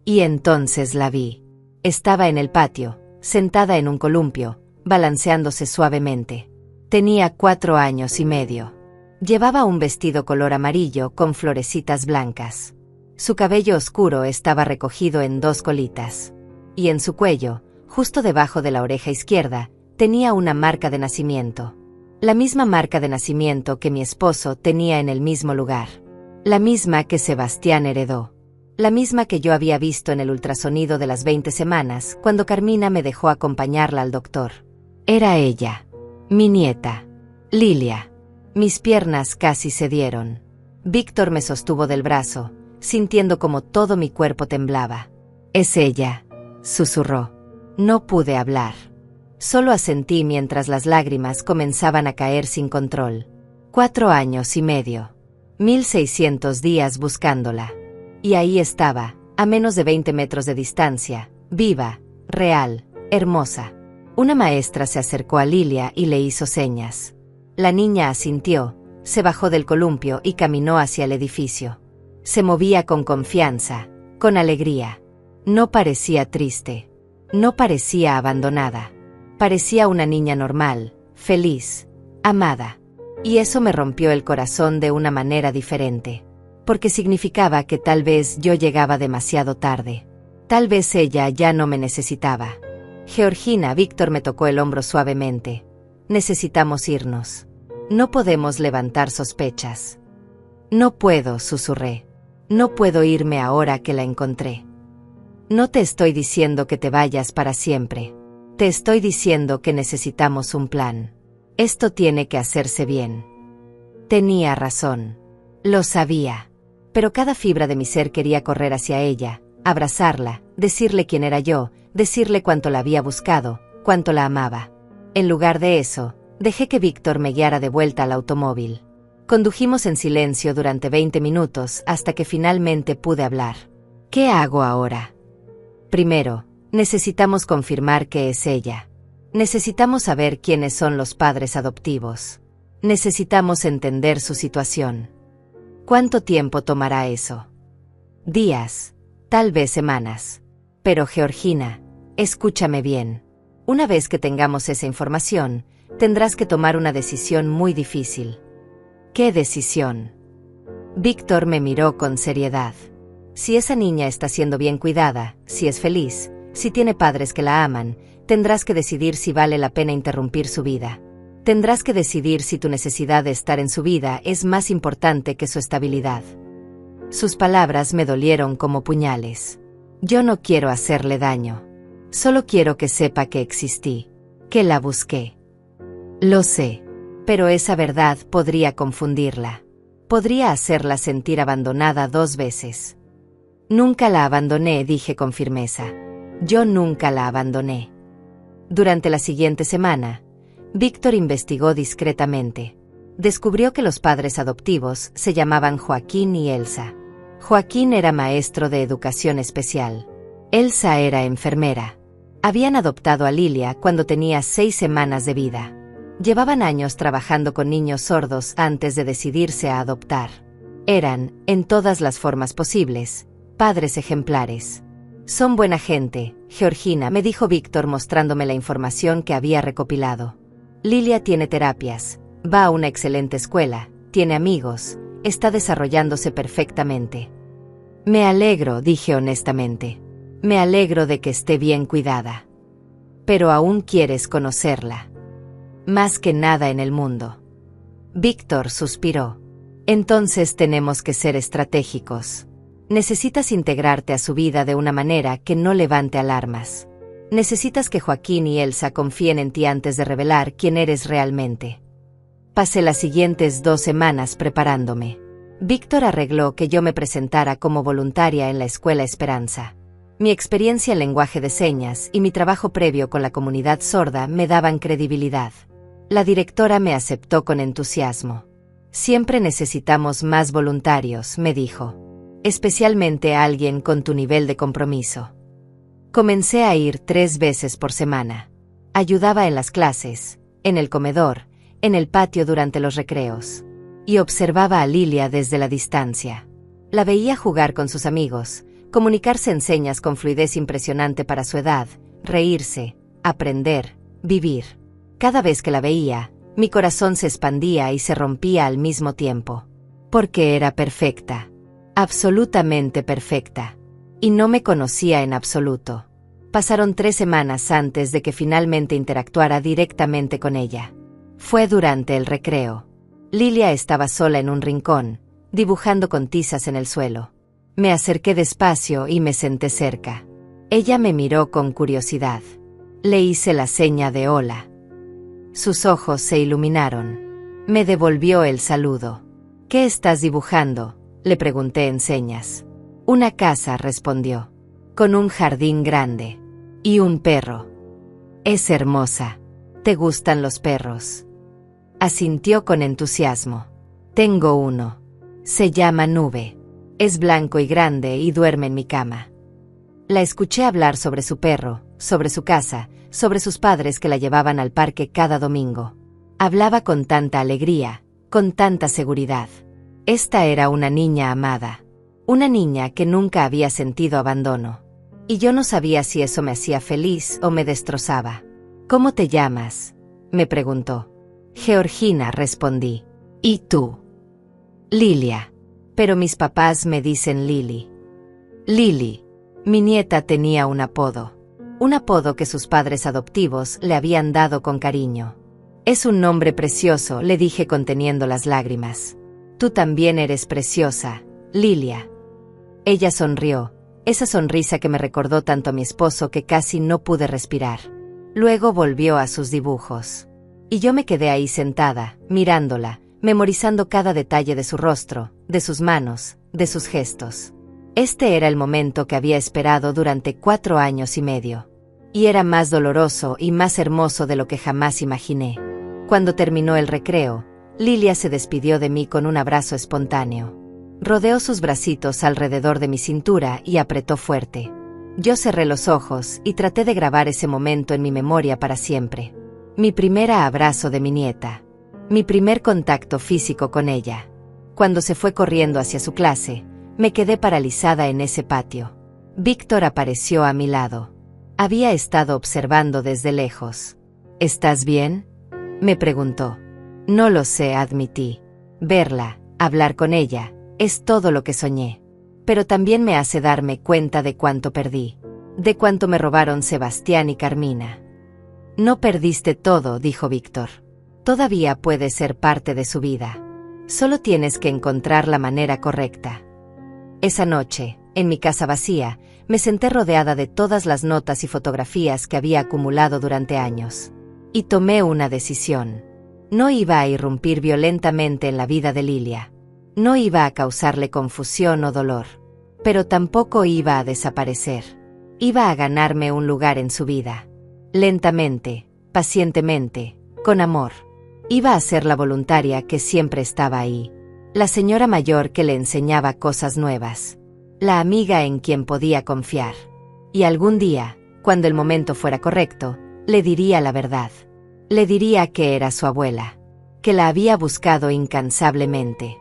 Y entonces la vi. Estaba en el patio, sentada en un columpio, balanceándose suavemente. Tenía 4 años y medio. Llevaba un vestido color amarillo con florecitas blancas. Su cabello oscuro estaba recogido en 2 colitas. Y en su cuello, justo debajo de la oreja izquierda, tenía una marca de nacimiento. La misma marca de nacimiento que mi esposo tenía en el mismo lugar. La misma que Sebastián heredó. La misma que yo había visto en el ultrasonido de las 20 semanas, cuando Carmina me dejó acompañarla al doctor. Era ella. Mi nieta. Lilia. Mis piernas casi cedieron. Víctor me sostuvo del brazo, sintiendo como todo mi cuerpo temblaba. «Es ella», susurró. No pude hablar. Solo asentí mientras las lágrimas comenzaban a caer sin control. 4 años y medio. 1600 días buscándola. Y ahí estaba, a menos de 20 metros de distancia, viva, real, hermosa. Una maestra se acercó a Lilia y le hizo señas. La niña asintió, se bajó del columpio y caminó hacia el edificio. Se movía con confianza, con alegría. No parecía triste. No parecía abandonada. Parecía una niña normal, feliz, amada. Y eso me rompió el corazón de una manera diferente. Porque significaba que tal vez yo llegaba demasiado tarde. Tal vez ella ya no me necesitaba. Georgina, Víctor me tocó el hombro suavemente. Necesitamos irnos. No podemos levantar sospechas. No puedo, susurré. No puedo irme ahora que la encontré. No te estoy diciendo que te vayas para siempre. Te estoy diciendo que necesitamos un plan. Esto tiene que hacerse bien. Tenía razón. Lo sabía. Pero cada fibra de mi ser quería correr hacia ella, abrazarla, decirle quién era yo, decirle cuánto la había buscado, cuánto la amaba. En lugar de eso, dejé que Víctor me guiara de vuelta al automóvil. Condujimos en silencio durante 20 minutos hasta que finalmente pude hablar. ¿Qué hago ahora? Primero, necesitamos confirmar que es ella. Necesitamos saber quiénes son los padres adoptivos. Necesitamos entender su situación. ¿Cuánto tiempo tomará eso? Días, tal vez semanas. Pero Georgina, escúchame bien. Una vez que tengamos esa información, tendrás que tomar una decisión muy difícil. ¿Qué decisión? Víctor me miró con seriedad. Si esa niña está siendo bien cuidada, si es feliz, si tiene padres que la aman, tendrás que decidir si vale la pena interrumpir su vida. Tendrás que decidir si tu necesidad de estar en su vida es más importante que su estabilidad. Sus palabras me dolieron como puñales. Yo no quiero hacerle daño. Solo quiero que sepa que existí, que la busqué. Lo sé, pero esa verdad podría confundirla. Podría hacerla sentir abandonada 2 veces. Nunca la abandoné, dije con firmeza. Yo nunca la abandoné. Durante la siguiente semana, Víctor investigó discretamente. Descubrió que los padres adoptivos se llamaban Joaquín y Elsa. Joaquín era maestro de educación especial. Elsa era enfermera. Habían adoptado a Lilia cuando tenía 6 semanas de vida. Llevaban años trabajando con niños sordos antes de decidirse a adoptar. Eran, en todas las formas posibles, padres ejemplares. Son buena gente, Georgina, me dijo Víctor mostrándome la información que había recopilado. Lilia tiene terapias, va a una excelente escuela, tiene amigos, está desarrollándose perfectamente. Me alegro, dije honestamente. Me alegro de que esté bien cuidada. Pero aún quieres conocerla. Más que nada en el mundo. Víctor suspiró. Entonces tenemos que ser estratégicos. Necesitas integrarte a su vida de una manera que no levante alarmas. Necesitas que Joaquín y Elsa confíen en ti antes de revelar quién eres realmente. Pasé las siguientes 2 semanas preparándome. Víctor arregló que yo me presentara como voluntaria en la Escuela Esperanza. Mi experiencia en lenguaje de señas y mi trabajo previo con la comunidad sorda me daban credibilidad. La directora me aceptó con entusiasmo. Siempre necesitamos más voluntarios, me dijo. Especialmente a alguien con tu nivel de compromiso. Comencé a ir 3 veces por semana. Ayudaba en las clases, en el comedor, en el patio durante los recreos. Y observaba a Lilia desde la distancia. La veía jugar con sus amigos, comunicarse en señas con fluidez impresionante para su edad, reírse, aprender, vivir. Cada vez que la veía, mi corazón se expandía y se rompía al mismo tiempo. Porque era perfecta. Absolutamente perfecta. Y no me conocía en absoluto. Pasaron 3 semanas antes de que finalmente interactuara directamente con ella. Fue durante el recreo. Lilia estaba sola en un rincón, dibujando con tizas en el suelo. Me acerqué despacio y me senté cerca. Ella me miró con curiosidad. Le hice la seña de hola. Sus ojos se iluminaron. Me devolvió el saludo. ¿Qué estás dibujando?, le pregunté en señas. Una casa, respondió. Con un jardín grande. Y un perro. Es hermosa. ¿Te gustan los perros? Asintió con entusiasmo. Tengo uno. Se llama Nube. Es blanco y grande y duerme en mi cama. La escuché hablar sobre su perro, sobre su casa, sobre sus padres que la llevaban al parque cada domingo. Hablaba con tanta alegría, con tanta seguridad. Esta era una niña amada. Una niña que nunca había sentido abandono. Y yo no sabía si eso me hacía feliz o me destrozaba. ¿Cómo te llamas?, me preguntó. Georgina, respondí. ¿Y tú? Lilia. Pero mis papás me dicen Lili. Lili. Mi nieta tenía un apodo. Un apodo que sus padres adoptivos le habían dado con cariño. Es un nombre precioso, le dije conteniendo las lágrimas. Tú también eres preciosa, Lilia. Ella sonrió, esa sonrisa que me recordó tanto a mi esposo que casi no pude respirar. Luego volvió a sus dibujos. Y yo me quedé ahí sentada, mirándola, memorizando cada detalle de su rostro, de sus manos, de sus gestos. Este era el momento que había esperado durante 4 años y medio. Y era más doloroso y más hermoso de lo que jamás imaginé. Cuando terminó el recreo, Lilia se despidió de mí con un abrazo espontáneo. Rodeó sus bracitos alrededor de mi cintura y apretó fuerte. Yo cerré los ojos y traté de grabar ese momento en mi memoria para siempre. Mi primer abrazo de mi nieta. Mi primer contacto físico con ella. Cuando se fue corriendo hacia su clase, me quedé paralizada en ese patio. Víctor apareció a mi lado. Había estado observando desde lejos. ¿Estás bien?, me preguntó. No lo sé, admití. Verla, hablar con ella, es todo lo que soñé. Pero también me hace darme cuenta de cuánto perdí. De cuánto me robaron Sebastián y Carmina. No perdiste todo, dijo Víctor. Todavía puedes ser parte de su vida. Solo tienes que encontrar la manera correcta. Esa noche, en mi casa vacía, me senté rodeada de todas las notas y fotografías que había acumulado durante años. Y tomé una decisión. No iba a irrumpir violentamente en la vida de Lilia. No iba a causarle confusión o dolor. Pero tampoco iba a desaparecer. Iba a ganarme un lugar en su vida. Lentamente, pacientemente, con amor. Iba a ser la voluntaria que siempre estaba ahí. La señora mayor que le enseñaba cosas nuevas. La amiga en quien podía confiar. Y algún día, cuando el momento fuera correcto, le diría la verdad. Le diría que era su abuela. Que la había buscado incansablemente.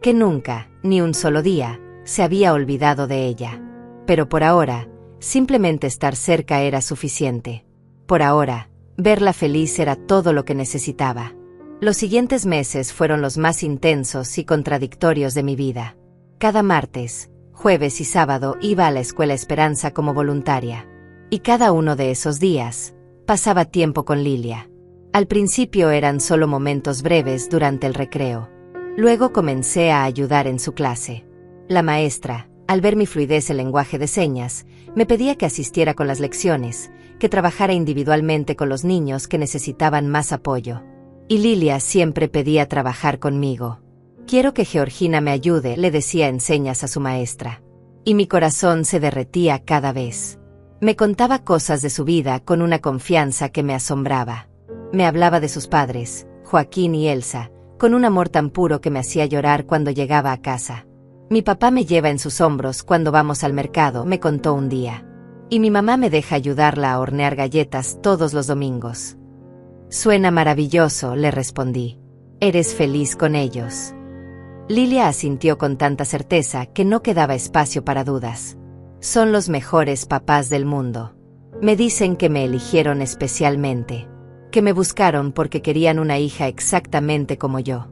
Que nunca, ni un solo día, se había olvidado de ella. Pero por ahora, simplemente estar cerca era suficiente. Por ahora, verla feliz era todo lo que necesitaba. Los siguientes meses fueron los más intensos y contradictorios de mi vida. Cada martes, jueves y sábado iba a la Escuela Esperanza como voluntaria. Y cada uno de esos días, pasaba tiempo con Lilia. Al principio eran solo momentos breves durante el recreo. Luego comencé a ayudar en su clase. La maestra, al ver mi fluidez en lenguaje de señas, me pedía que asistiera con las lecciones, que trabajara individualmente con los niños que necesitaban más apoyo. Y Lilia siempre pedía trabajar conmigo. Quiero que Georgina me ayude, le decía en señas a su maestra. Y mi corazón se derretía cada vez. Me contaba cosas de su vida con una confianza que me asombraba. Me hablaba de sus padres, Joaquín y Elsa, con un amor tan puro que me hacía llorar cuando llegaba a casa. Mi papá me lleva en sus hombros cuando vamos al mercado, me contó un día. Y mi mamá me deja ayudarla a hornear galletas todos los domingos. Suena maravilloso, le respondí. ¿Eres feliz con ellos? Lilia asintió con tanta certeza que no quedaba espacio para dudas. Son los mejores papás del mundo. Me dicen que me eligieron especialmente, que me buscaron porque querían una hija exactamente como yo.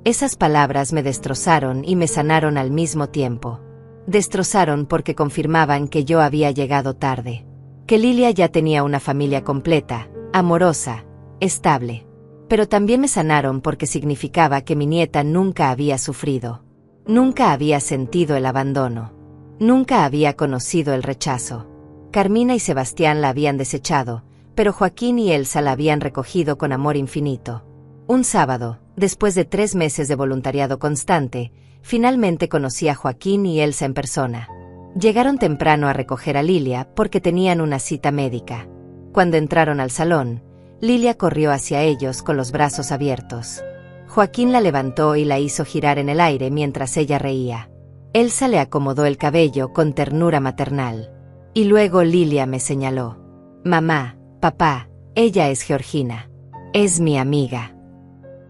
Esas palabras me destrozaron y me sanaron al mismo tiempo. Destrozaron porque confirmaban que yo había llegado tarde, que Lilia ya tenía una familia completa, amorosa, estable. Pero también me sanaron porque significaba que mi nieta nunca había sufrido, nunca había sentido el abandono, nunca había conocido el rechazo. Carmina y Sebastián la habían desechado, pero Joaquín y Elsa la habían recogido con amor infinito. Un sábado, después de 3 meses de voluntariado constante, finalmente conocí a Joaquín y Elsa en persona. Llegaron temprano a recoger a Lilia porque tenían una cita médica. Cuando entraron al salón, Lilia corrió hacia ellos con los brazos abiertos. Joaquín la levantó y la hizo girar en el aire mientras ella reía. Elsa le acomodó el cabello con ternura maternal. Y luego Lilia me señaló. Mamá, papá, ella es Georgina. Es mi amiga.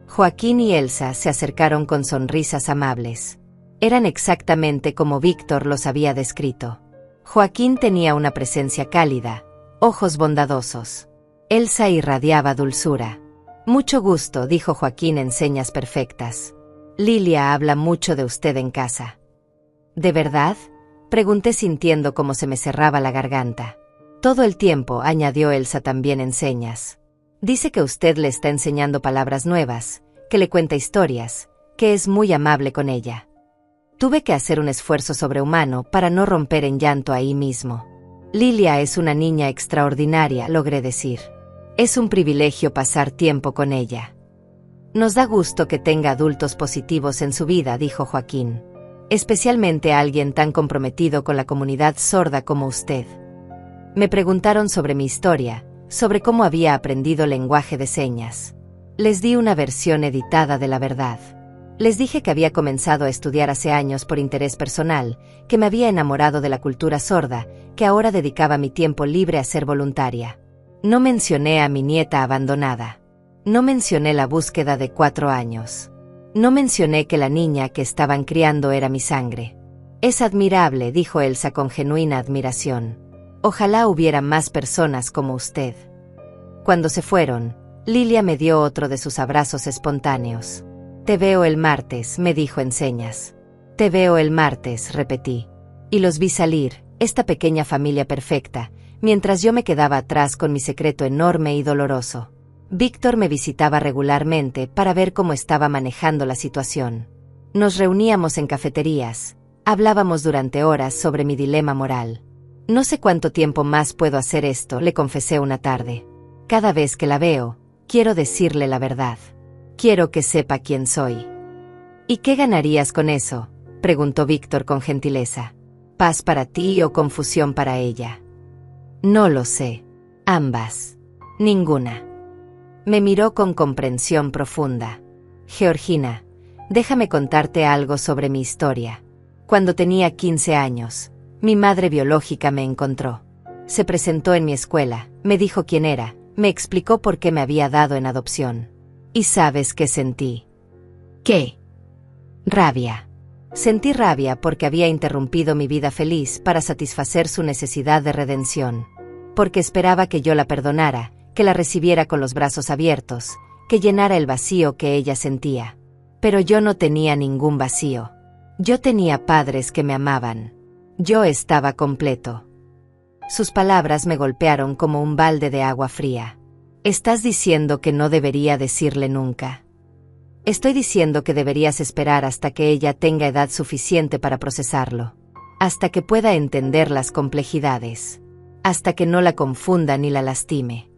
Joaquín y Elsa se acercaron con sonrisas amables. Eran exactamente como Víctor los había descrito. Joaquín tenía una presencia cálida, ojos bondadosos. Elsa irradiaba dulzura. Mucho gusto, dijo Joaquín en señas perfectas. Lilia habla mucho de usted en casa. ¿De verdad? Pregunté sintiendo cómo se me cerraba la garganta. Todo el tiempo, añadió Elsa también en señas. Dice que usted le está enseñando palabras nuevas, que le cuenta historias, que es muy amable con ella. Tuve que hacer un esfuerzo sobrehumano para no romper en llanto ahí mismo. Lilia es una niña extraordinaria, logré decir. Es un privilegio pasar tiempo con ella. Nos da gusto que tenga adultos positivos en su vida, dijo Joaquín. Especialmente a alguien tan comprometido con la comunidad sorda como usted. Me preguntaron sobre mi historia, sobre cómo había aprendido lenguaje de señas. Les di una versión editada de la verdad. Les dije que había comenzado a estudiar hace años por interés personal, que me había enamorado de la cultura sorda, que ahora dedicaba mi tiempo libre a ser voluntaria. No mencioné a mi nieta abandonada. No mencioné la búsqueda de 4 años. No mencioné que la niña que estaban criando era mi sangre. Es admirable, dijo Elsa con genuina admiración. Ojalá hubiera más personas como usted. Cuando se fueron, Lilia me dio otro de sus abrazos espontáneos. Te veo el martes, me dijo en señas. Te veo el martes, repetí. Y los vi salir, esta pequeña familia perfecta, mientras yo me quedaba atrás con mi secreto enorme y doloroso. Víctor me visitaba regularmente para ver cómo estaba manejando la situación. Nos reuníamos en cafeterías, hablábamos durante horas sobre mi dilema moral. No sé cuánto tiempo más puedo hacer esto, le confesé una tarde. Cada vez que la veo, quiero decirle la verdad. Quiero que sepa quién soy. ¿Y qué ganarías con eso?, preguntó Víctor con gentileza. ¿Paz para ti o confusión para ella? No lo sé. Ambas. Ninguna. Me miró con comprensión profunda. Georgina, déjame contarte algo sobre mi historia. Cuando tenía 15 años, mi madre biológica me encontró. Se presentó en mi escuela, me dijo quién era, me explicó por qué me había dado en adopción. ¿Y sabes qué sentí? ¿Qué? Rabia. Sentí rabia porque había interrumpido mi vida feliz para satisfacer su necesidad de redención. Porque esperaba que yo la perdonara, que la recibiera con los brazos abiertos, que llenara el vacío que ella sentía. Pero yo no tenía ningún vacío. Yo tenía padres que me amaban. Yo estaba completo. Sus palabras me golpearon como un balde de agua fría. ¿Estás diciendo que no debería decirle nunca? Estoy diciendo que deberías esperar hasta que ella tenga edad suficiente para procesarlo. Hasta que pueda entender las complejidades. Hasta que no la confunda ni la lastime.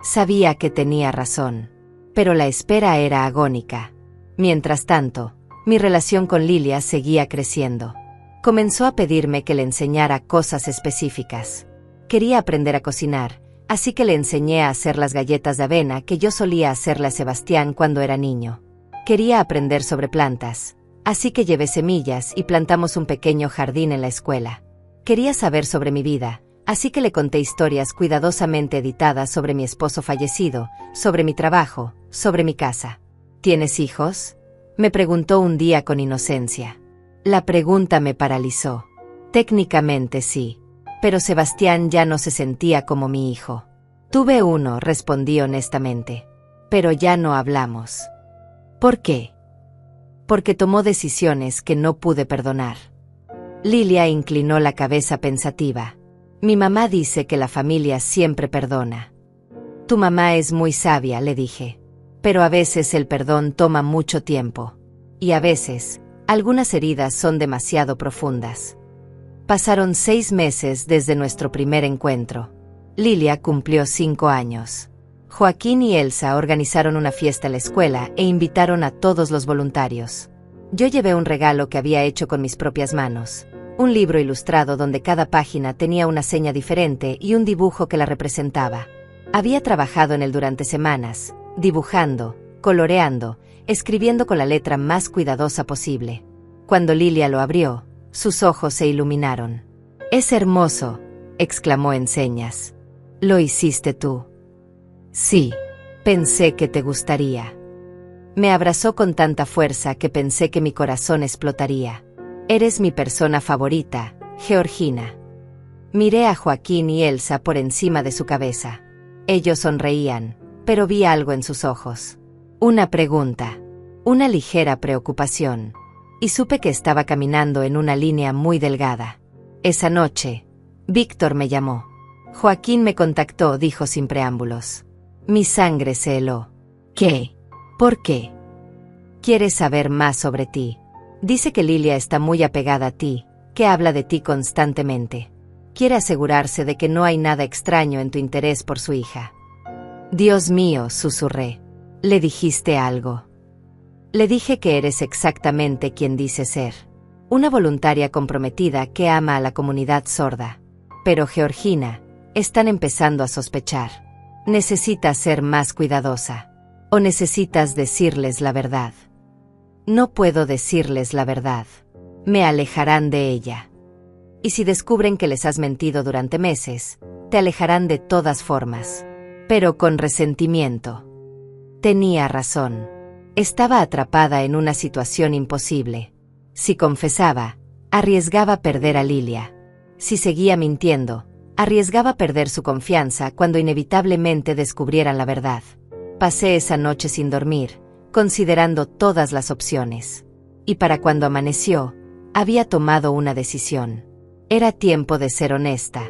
Sabía que tenía razón. Pero la espera era agónica. Mientras tanto, mi relación con Lilia seguía creciendo. Comenzó a pedirme que le enseñara cosas específicas. Quería aprender a cocinar, así que le enseñé a hacer las galletas de avena que yo solía hacerle a Sebastián cuando era niño. Quería aprender sobre plantas, así que llevé semillas y plantamos un pequeño jardín en la escuela. Quería saber sobre mi vida, así que le conté historias cuidadosamente editadas sobre mi esposo fallecido, sobre mi trabajo, sobre mi casa. ¿Tienes hijos?, me preguntó un día con inocencia. La pregunta me paralizó. Técnicamente sí, pero Sebastián ya no se sentía como mi hijo. Tuve uno, respondí honestamente. Pero ya no hablamos. ¿Por qué? Porque tomó decisiones que no pude perdonar. Lilia inclinó la cabeza pensativa. Mi mamá dice que la familia siempre perdona. Tu mamá es muy sabia, le dije. Pero a veces el perdón toma mucho tiempo. Y a veces, algunas heridas son demasiado profundas. Pasaron 6 meses desde nuestro primer encuentro. Lilia cumplió 5 años. Joaquín y Elsa organizaron una fiesta en la escuela e invitaron a todos los voluntarios. Yo llevé un regalo que había hecho con mis propias manos. Un libro ilustrado donde cada página tenía una seña diferente y un dibujo que la representaba. Había trabajado en él durante semanas, dibujando, coloreando, escribiendo con la letra más cuidadosa posible. Cuando Lilia lo abrió, sus ojos se iluminaron. «Es hermoso», exclamó en señas. «¿Lo hiciste tú?» «Sí, pensé que te gustaría». Me abrazó con tanta fuerza que pensé que mi corazón explotaría. «Eres mi persona favorita, Georgina». Miré a Joaquín y Elsa por encima de su cabeza. Ellos sonreían, pero vi algo en sus ojos. Una pregunta, una ligera preocupación. Y supe que estaba caminando en una línea muy delgada. Esa noche, Víctor me llamó. Joaquín me contactó, dijo sin preámbulos. Mi sangre se heló. ¿Qué? ¿Por qué? Quiere saber más sobre ti. Dice que Lilia está muy apegada a ti, que habla de ti constantemente. Quiere asegurarse de que no hay nada extraño en tu interés por su hija. Dios mío, susurré. ¿Le dijiste algo? Le dije que eres exactamente quien dice ser. Una voluntaria comprometida que ama a la comunidad sorda. Pero Georgina, están empezando a sospechar. Necesitas ser más cuidadosa. ¿O necesitas decirles la verdad? No puedo decirles la verdad. Me alejarán de ella. Y si descubren que les has mentido durante meses, te alejarán de todas formas. Pero con resentimiento. Tenía razón. Estaba atrapada en una situación imposible. Si confesaba, arriesgaba perder a Lilia. Si seguía mintiendo, arriesgaba perder su confianza cuando inevitablemente descubrieran la verdad. Pasé esa noche sin dormir, considerando todas las opciones. Y para cuando amaneció, había tomado una decisión. Era tiempo de ser honesta.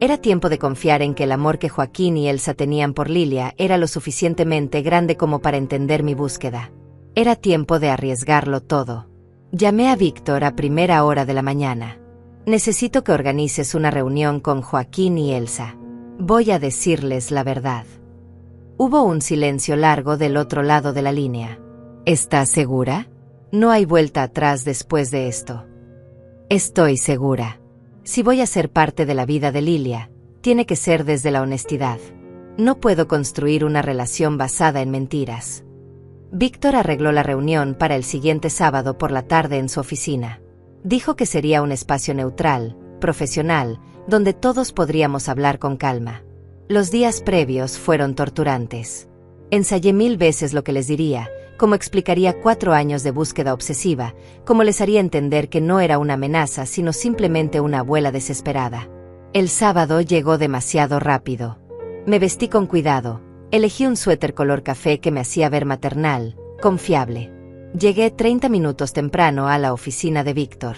Era tiempo de confiar en que el amor que Joaquín y Elsa tenían por Lilia era lo suficientemente grande como para entender mi búsqueda. Era tiempo de arriesgarlo todo. Llamé a Víctor a primera hora de la mañana. Necesito que organices una reunión con Joaquín y Elsa. Voy a decirles la verdad. Hubo un silencio largo del otro lado de la línea. ¿Estás segura? No hay vuelta atrás después de esto. Estoy segura. Si voy a ser parte de la vida de Lilia, tiene que ser desde la honestidad. No puedo construir una relación basada en mentiras. Víctor arregló la reunión para el siguiente sábado por la tarde en su oficina. Dijo que sería un espacio neutral, profesional, donde todos podríamos hablar con calma. Los días previos fueron torturantes. Ensayé 1000 veces lo que les diría, cómo explicaría 4 años de búsqueda obsesiva, cómo les haría entender que no era una amenaza sino simplemente una abuela desesperada. El sábado llegó demasiado rápido. Me vestí con cuidado, elegí un suéter color café que me hacía ver maternal, confiable. Llegué 30 minutos temprano a la oficina de Víctor.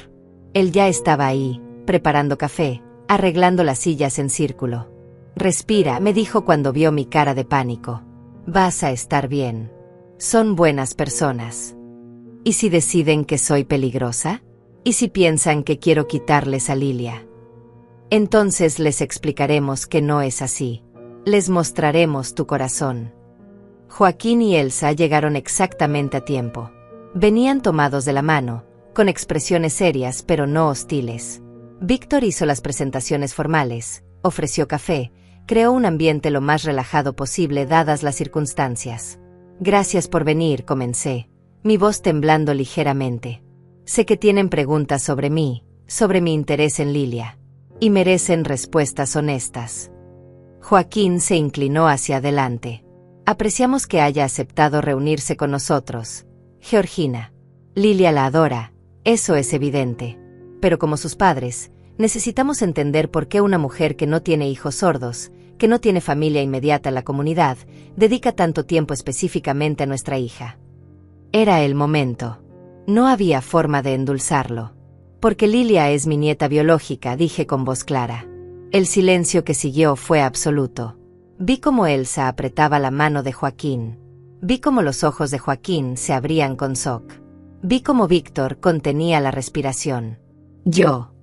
Él ya estaba ahí, preparando café, arreglando las sillas en círculo. Respira, me dijo cuando vio mi cara de pánico. Vas a estar bien. Son buenas personas. ¿Y si deciden que soy peligrosa? ¿Y si piensan que quiero quitarles a Lilia? Entonces les explicaremos que no es así. Les mostraremos tu corazón. Joaquín y Elsa llegaron exactamente a tiempo. Venían tomados de la mano, con expresiones serias pero no hostiles. Víctor hizo las presentaciones formales, ofreció café, creó un ambiente lo más relajado posible dadas las circunstancias. Gracias por venir, comencé. mi voz temblando ligeramente. Sé que tienen preguntas sobre mí, sobre mi interés en Lilia. Y merecen respuestas honestas. Joaquín se inclinó hacia adelante. Apreciamos que haya aceptado reunirse con nosotros, Georgina. Lilia la adora, eso es evidente. Pero como sus padres, necesitamos entender por qué una mujer que no tiene hijos sordos, que no tiene familia inmediata en la comunidad, dedica tanto tiempo específicamente a nuestra hija. Era el momento. No había forma de endulzarlo. Porque Lilia es mi nieta biológica, dije con voz clara. El silencio que siguió fue absoluto. Vi cómo Elsa apretaba la mano de Joaquín. Vi cómo los ojos de Joaquín se abrían con shock. Vi cómo Víctor contenía la respiración. Yo.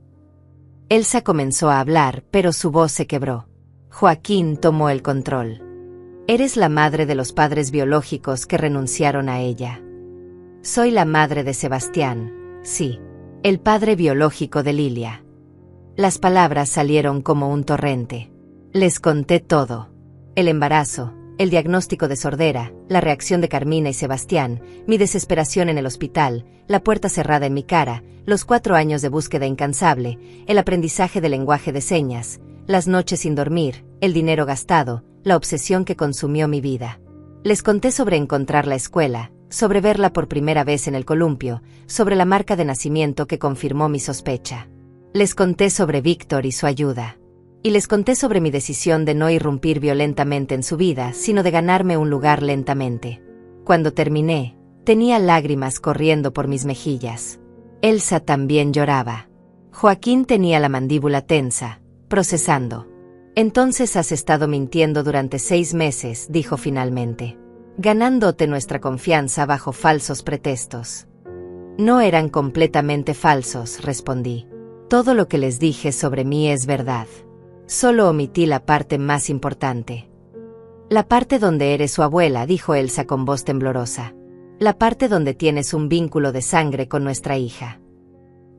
Elsa comenzó a hablar, pero su voz se quebró. Joaquín tomó el control. Eres la madre de los padres biológicos que renunciaron a ella. Soy la madre de Sebastián, sí. El padre biológico de Lilia. Las palabras salieron como un torrente. Les conté todo. El embarazo, el diagnóstico de sordera, la reacción de Carmina y Sebastián, mi desesperación en el hospital, la puerta cerrada en mi cara, los 4 años de búsqueda incansable, el aprendizaje del lenguaje de señas, las noches sin dormir, el dinero gastado, la obsesión que consumió mi vida. Les conté sobre encontrar la escuela, sobre verla por primera vez en el columpio, sobre la marca de nacimiento que confirmó mi sospecha. Les conté sobre Víctor y su ayuda. Y les conté sobre mi decisión de no irrumpir violentamente en su vida, sino de ganarme un lugar lentamente. Cuando terminé, tenía lágrimas corriendo por mis mejillas. Elsa también lloraba. Joaquín tenía la mandíbula tensa, procesando. Entonces has estado mintiendo durante 6 meses, dijo finalmente. Ganándote nuestra confianza bajo falsos pretextos. No eran completamente falsos, respondí. Todo lo que les dije sobre mí es verdad. Solo omití la parte más importante. La parte donde eres su abuela, dijo Elsa con voz temblorosa. La parte donde tienes un vínculo de sangre con nuestra hija.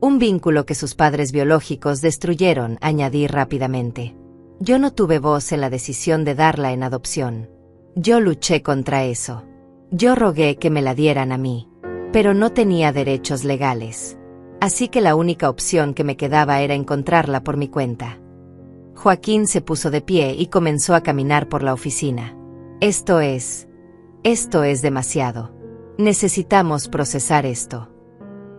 Un vínculo que sus padres biológicos destruyeron, añadí rápidamente. Yo no tuve voz en la decisión de darla en adopción. Yo luché contra eso. Yo rogué que me la dieran a mí. Pero no tenía derechos legales. Así que la única opción que me quedaba era encontrarla por mi cuenta. Joaquín se puso de pie y comenzó a caminar por la oficina. Esto es demasiado. Necesitamos procesar esto.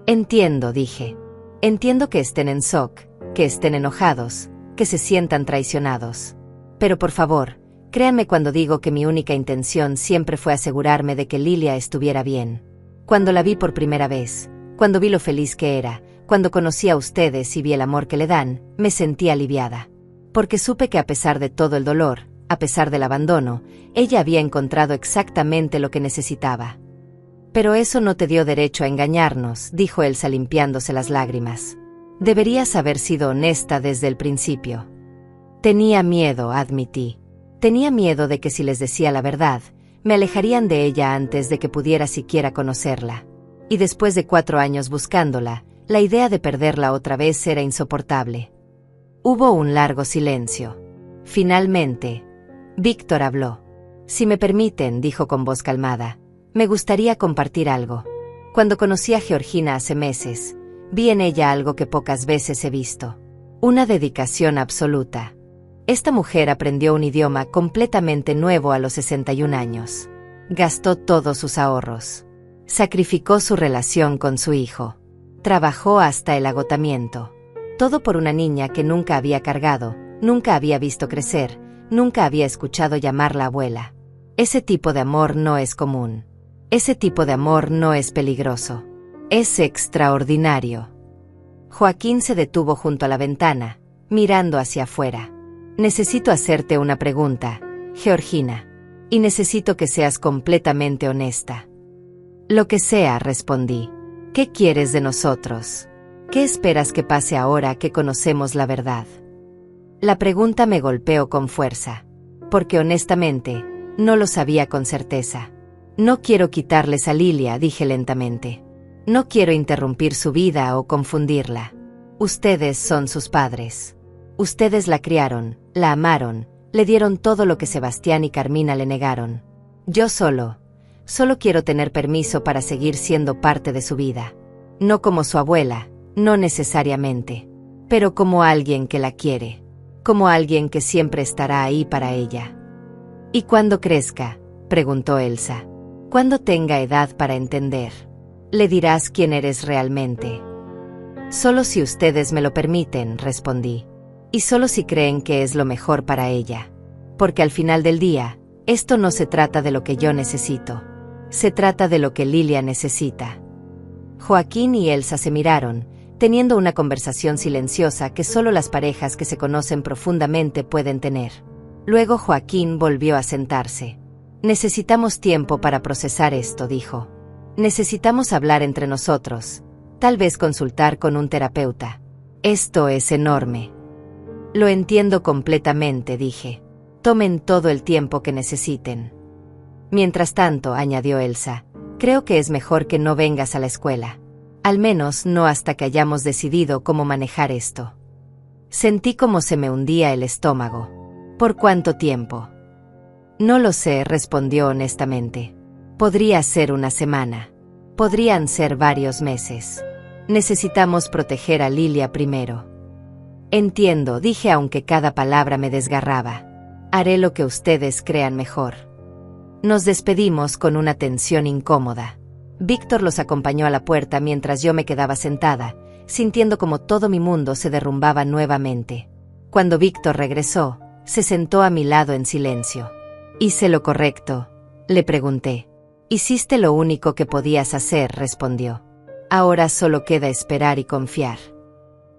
Entiendo, dije. Entiendo que estén en shock, que estén enojados, que se sientan traicionados. Pero por favor, créanme cuando digo que mi única intención siempre fue asegurarme de que Lilia estuviera bien. Cuando la vi por primera vez, cuando vi lo feliz que era, cuando conocí a ustedes y vi el amor que le dan, me sentí aliviada. Porque supe que a pesar de todo el dolor, a pesar del abandono, ella había encontrado exactamente lo que necesitaba. Pero eso no te dio derecho a engañarnos, dijo Elsa limpiándose las lágrimas. Deberías haber sido honesta desde el principio. Tenía miedo, admití. Tenía miedo de que si les decía la verdad, me alejarían de ella antes de que pudiera siquiera conocerla. Y después de 4 años buscándola, la idea de perderla otra vez era insoportable. Hubo un largo silencio. Finalmente, Víctor habló. Si me permiten, dijo con voz calmada, me gustaría compartir algo. Cuando conocí a Georgina hace meses, vi en ella algo que pocas veces he visto. Una dedicación absoluta. Esta mujer aprendió un idioma completamente nuevo a los 61 años. Gastó todos sus ahorros. Sacrificó su relación con su hijo. Trabajó hasta el agotamiento. Todo por una niña que nunca había cargado, nunca había visto crecer, nunca había escuchado llamarla abuela. Ese tipo de amor no es común. Ese tipo de amor no es peligroso. Es extraordinario. Joaquín se detuvo junto a la ventana, mirando hacia afuera. Necesito hacerte una pregunta, Georgina. Y necesito que seas completamente honesta. Lo que sea, respondí. ¿Qué quieres de nosotros? ¿Qué esperas que pase ahora que conocemos la verdad? La pregunta me golpeó con fuerza. Porque honestamente, no lo sabía con certeza. No quiero quitarles a Lilia, dije lentamente. No quiero interrumpir su vida o confundirla. Ustedes son sus padres. Ustedes la criaron, la amaron, le dieron todo lo que Sebastián y Carmina le negaron. Yo solo Solo quiero tener permiso para seguir siendo parte de su vida. No como su abuela, no necesariamente, pero como alguien que la quiere, como alguien que siempre estará ahí para ella. ¿Y cuando crezca?, preguntó Elsa. Cuando tenga edad para entender, le dirás quién eres realmente. Solo si ustedes me lo permiten, respondí. Y solo si creen que es lo mejor para ella. Porque al final del día, esto no se trata de lo que yo necesito. Se trata de lo que Lilia necesita. Joaquín y Elsa se miraron, teniendo una conversación silenciosa que solo las parejas que se conocen profundamente pueden tener. Luego Joaquín volvió a sentarse. Necesitamos tiempo para procesar esto, dijo. Necesitamos hablar entre nosotros, tal vez consultar con un terapeuta. Esto es enorme. Lo entiendo completamente, dije. Tomen todo el tiempo que necesiten. Mientras tanto, añadió Elsa, creo que es mejor que no vengas a la escuela. Al menos no hasta que hayamos decidido cómo manejar esto. Sentí como se me hundía el estómago. ¿Por cuánto tiempo? No lo sé, respondió honestamente. Podría ser una semana. Podrían ser varios meses. Necesitamos proteger a Lilia primero. Entiendo, dije aunque cada palabra me desgarraba. Haré lo que ustedes crean mejor. Nos despedimos con una tensión incómoda. Víctor los acompañó a la puerta mientras yo me quedaba sentada, sintiendo como todo mi mundo se derrumbaba nuevamente. Cuando Víctor regresó, se sentó a mi lado en silencio. ¿Hice lo correcto?, le pregunté. Hiciste lo único que podías hacer, respondió. Ahora solo queda esperar y confiar.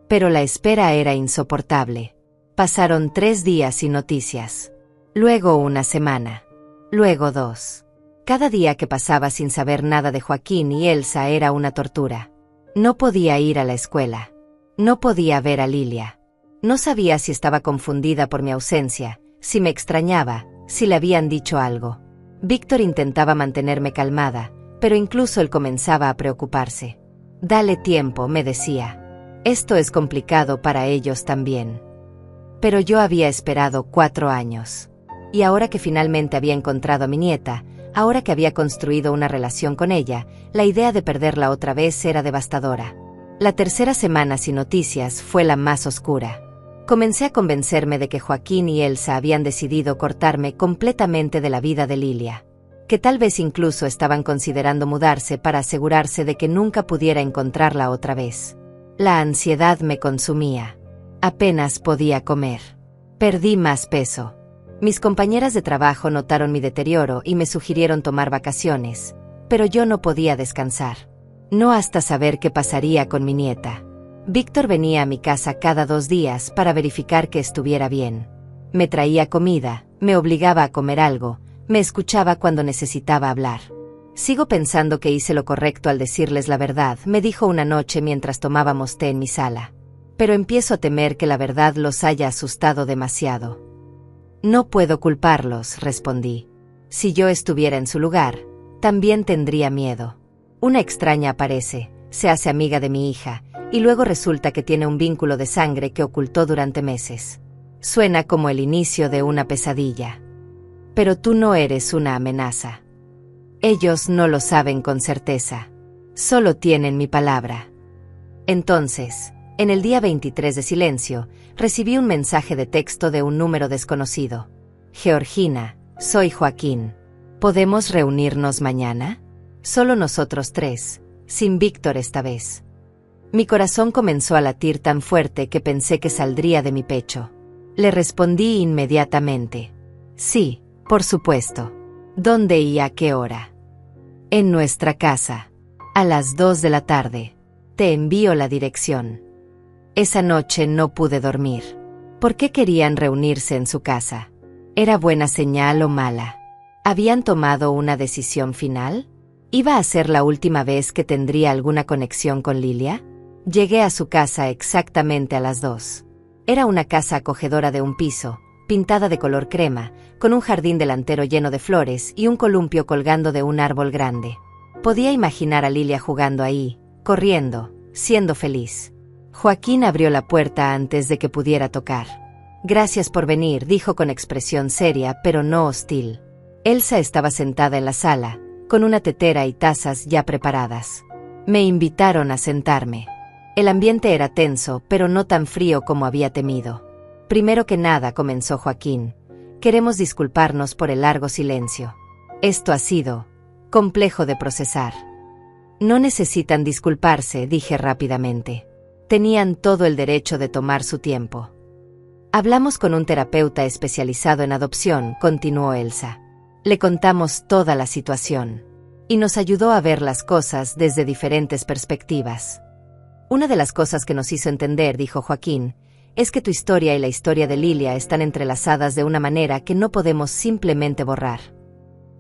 Pero la espera era insoportable. Pasaron 3 días sin noticias. Luego una semana. Luego 2. Cada día que pasaba sin saber nada de Joaquín y Elsa era una tortura. No podía ir a la escuela. No podía ver a Lilia. No sabía si estaba confundida por mi ausencia, si me extrañaba, si le habían dicho algo. Víctor intentaba mantenerme calmada, pero incluso él comenzaba a preocuparse. Dale tiempo, me decía. Esto es complicado para ellos también. Pero yo había esperado 4 años. Y ahora que finalmente había encontrado a mi nieta, ahora que había construido una relación con ella, la idea de perderla otra vez era devastadora. La tercera semana sin noticias fue la más oscura. Comencé a convencerme de que Joaquín y Elsa habían decidido cortarme completamente de la vida de Lilia. Que tal vez incluso estaban considerando mudarse para asegurarse de que nunca pudiera encontrarla otra vez. La ansiedad me consumía. Apenas podía comer. Perdí más peso. Mis compañeras de trabajo notaron mi deterioro y me sugirieron tomar vacaciones, pero yo no podía descansar. No hasta saber qué pasaría con mi nieta. Víctor venía a mi casa cada 2 días para verificar que estuviera bien. Me traía comida, me obligaba a comer algo, me escuchaba cuando necesitaba hablar. Sigo pensando que hice lo correcto al decirles la verdad, me dijo una noche mientras tomábamos té en mi sala. Pero empiezo a temer que la verdad los haya asustado demasiado. No puedo culparlos, respondí. Si yo estuviera en su lugar, también tendría miedo. Una extraña aparece, se hace amiga de mi hija, y luego resulta que tiene un vínculo de sangre que ocultó durante meses. Suena como el inicio de una pesadilla. Pero tú no eres una amenaza. Ellos no lo saben con certeza. Solo tienen mi palabra. Entonces, en el día 23 de silencio, recibí un mensaje de texto de un número desconocido. Georgina, soy Joaquín. ¿Podemos reunirnos mañana? Solo nosotros 3, sin Víctor esta vez. Mi corazón comenzó a latir tan fuerte que pensé que saldría de mi pecho. Le respondí inmediatamente. Sí, por supuesto. ¿Dónde y a qué hora? En nuestra casa. A las 2 de la tarde. Te envío la dirección. Esa noche no pude dormir. ¿Por qué querían reunirse en su casa? ¿Era buena señal o mala? ¿Habían tomado una decisión final? ¿Iba a ser la última vez que tendría alguna conexión con Lilia? Llegué a su casa exactamente a las 2. Era una casa acogedora de un piso, pintada de color crema, con un jardín delantero lleno de flores y un columpio colgando de un árbol grande. Podía imaginar a Lilia jugando ahí, corriendo, siendo feliz. Joaquín abrió la puerta antes de que pudiera tocar. Gracias por venir, dijo con expresión seria pero no hostil. Elsa estaba sentada en la sala, con una tetera y tazas ya preparadas. Me invitaron a sentarme. El ambiente era tenso, pero no tan frío como había temido. Primero que nada, comenzó Joaquín, queremos disculparnos por el largo silencio. Esto ha sido complejo de procesar. No necesitan disculparse, dije rápidamente. Tenían todo el derecho de tomar su tiempo. Hablamos con un terapeuta especializado en adopción, continuó Elsa. Le contamos toda la situación. Y nos ayudó a ver las cosas desde diferentes perspectivas. Una de las cosas que nos hizo entender, dijo Joaquín, es que tu historia y la historia de Lilia están entrelazadas de una manera que no podemos simplemente borrar.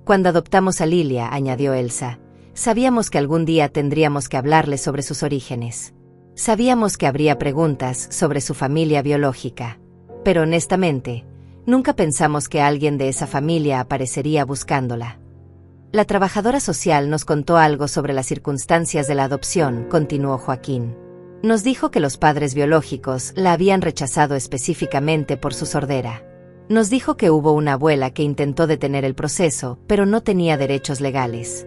Cuando adoptamos a Lilia, añadió Elsa, sabíamos que algún día tendríamos que hablarle sobre sus orígenes. Sabíamos que habría preguntas sobre su familia biológica. Pero honestamente, nunca pensamos que alguien de esa familia aparecería buscándola. La trabajadora social nos contó algo sobre las circunstancias de la adopción, continuó Joaquín. Nos dijo que los padres biológicos la habían rechazado específicamente por su sordera. Nos dijo que hubo una abuela que intentó detener el proceso, pero no tenía derechos legales.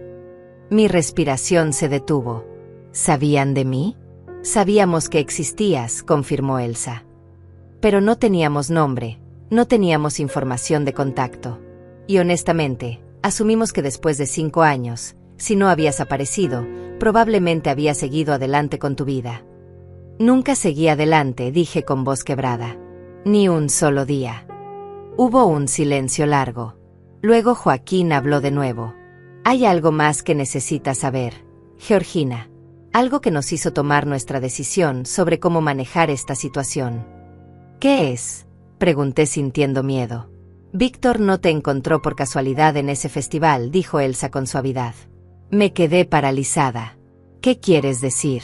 Mi respiración se detuvo. ¿Sabían de mí? Sabíamos que existías, confirmó Elsa. Pero no teníamos nombre, no teníamos información de contacto. Y honestamente, asumimos que después de 5 años, si no habías aparecido, probablemente habías seguido adelante con tu vida. Nunca seguí adelante, dije con voz quebrada. Ni un solo día. Hubo un silencio largo. Luego Joaquín habló de nuevo. Hay algo más que necesitas saber, Georgina. Algo que nos hizo tomar nuestra decisión sobre cómo manejar esta situación. ¿Qué es?, pregunté sintiendo miedo. Víctor no te encontró por casualidad en ese festival, dijo Elsa con suavidad. Me quedé paralizada. ¿Qué quieres decir?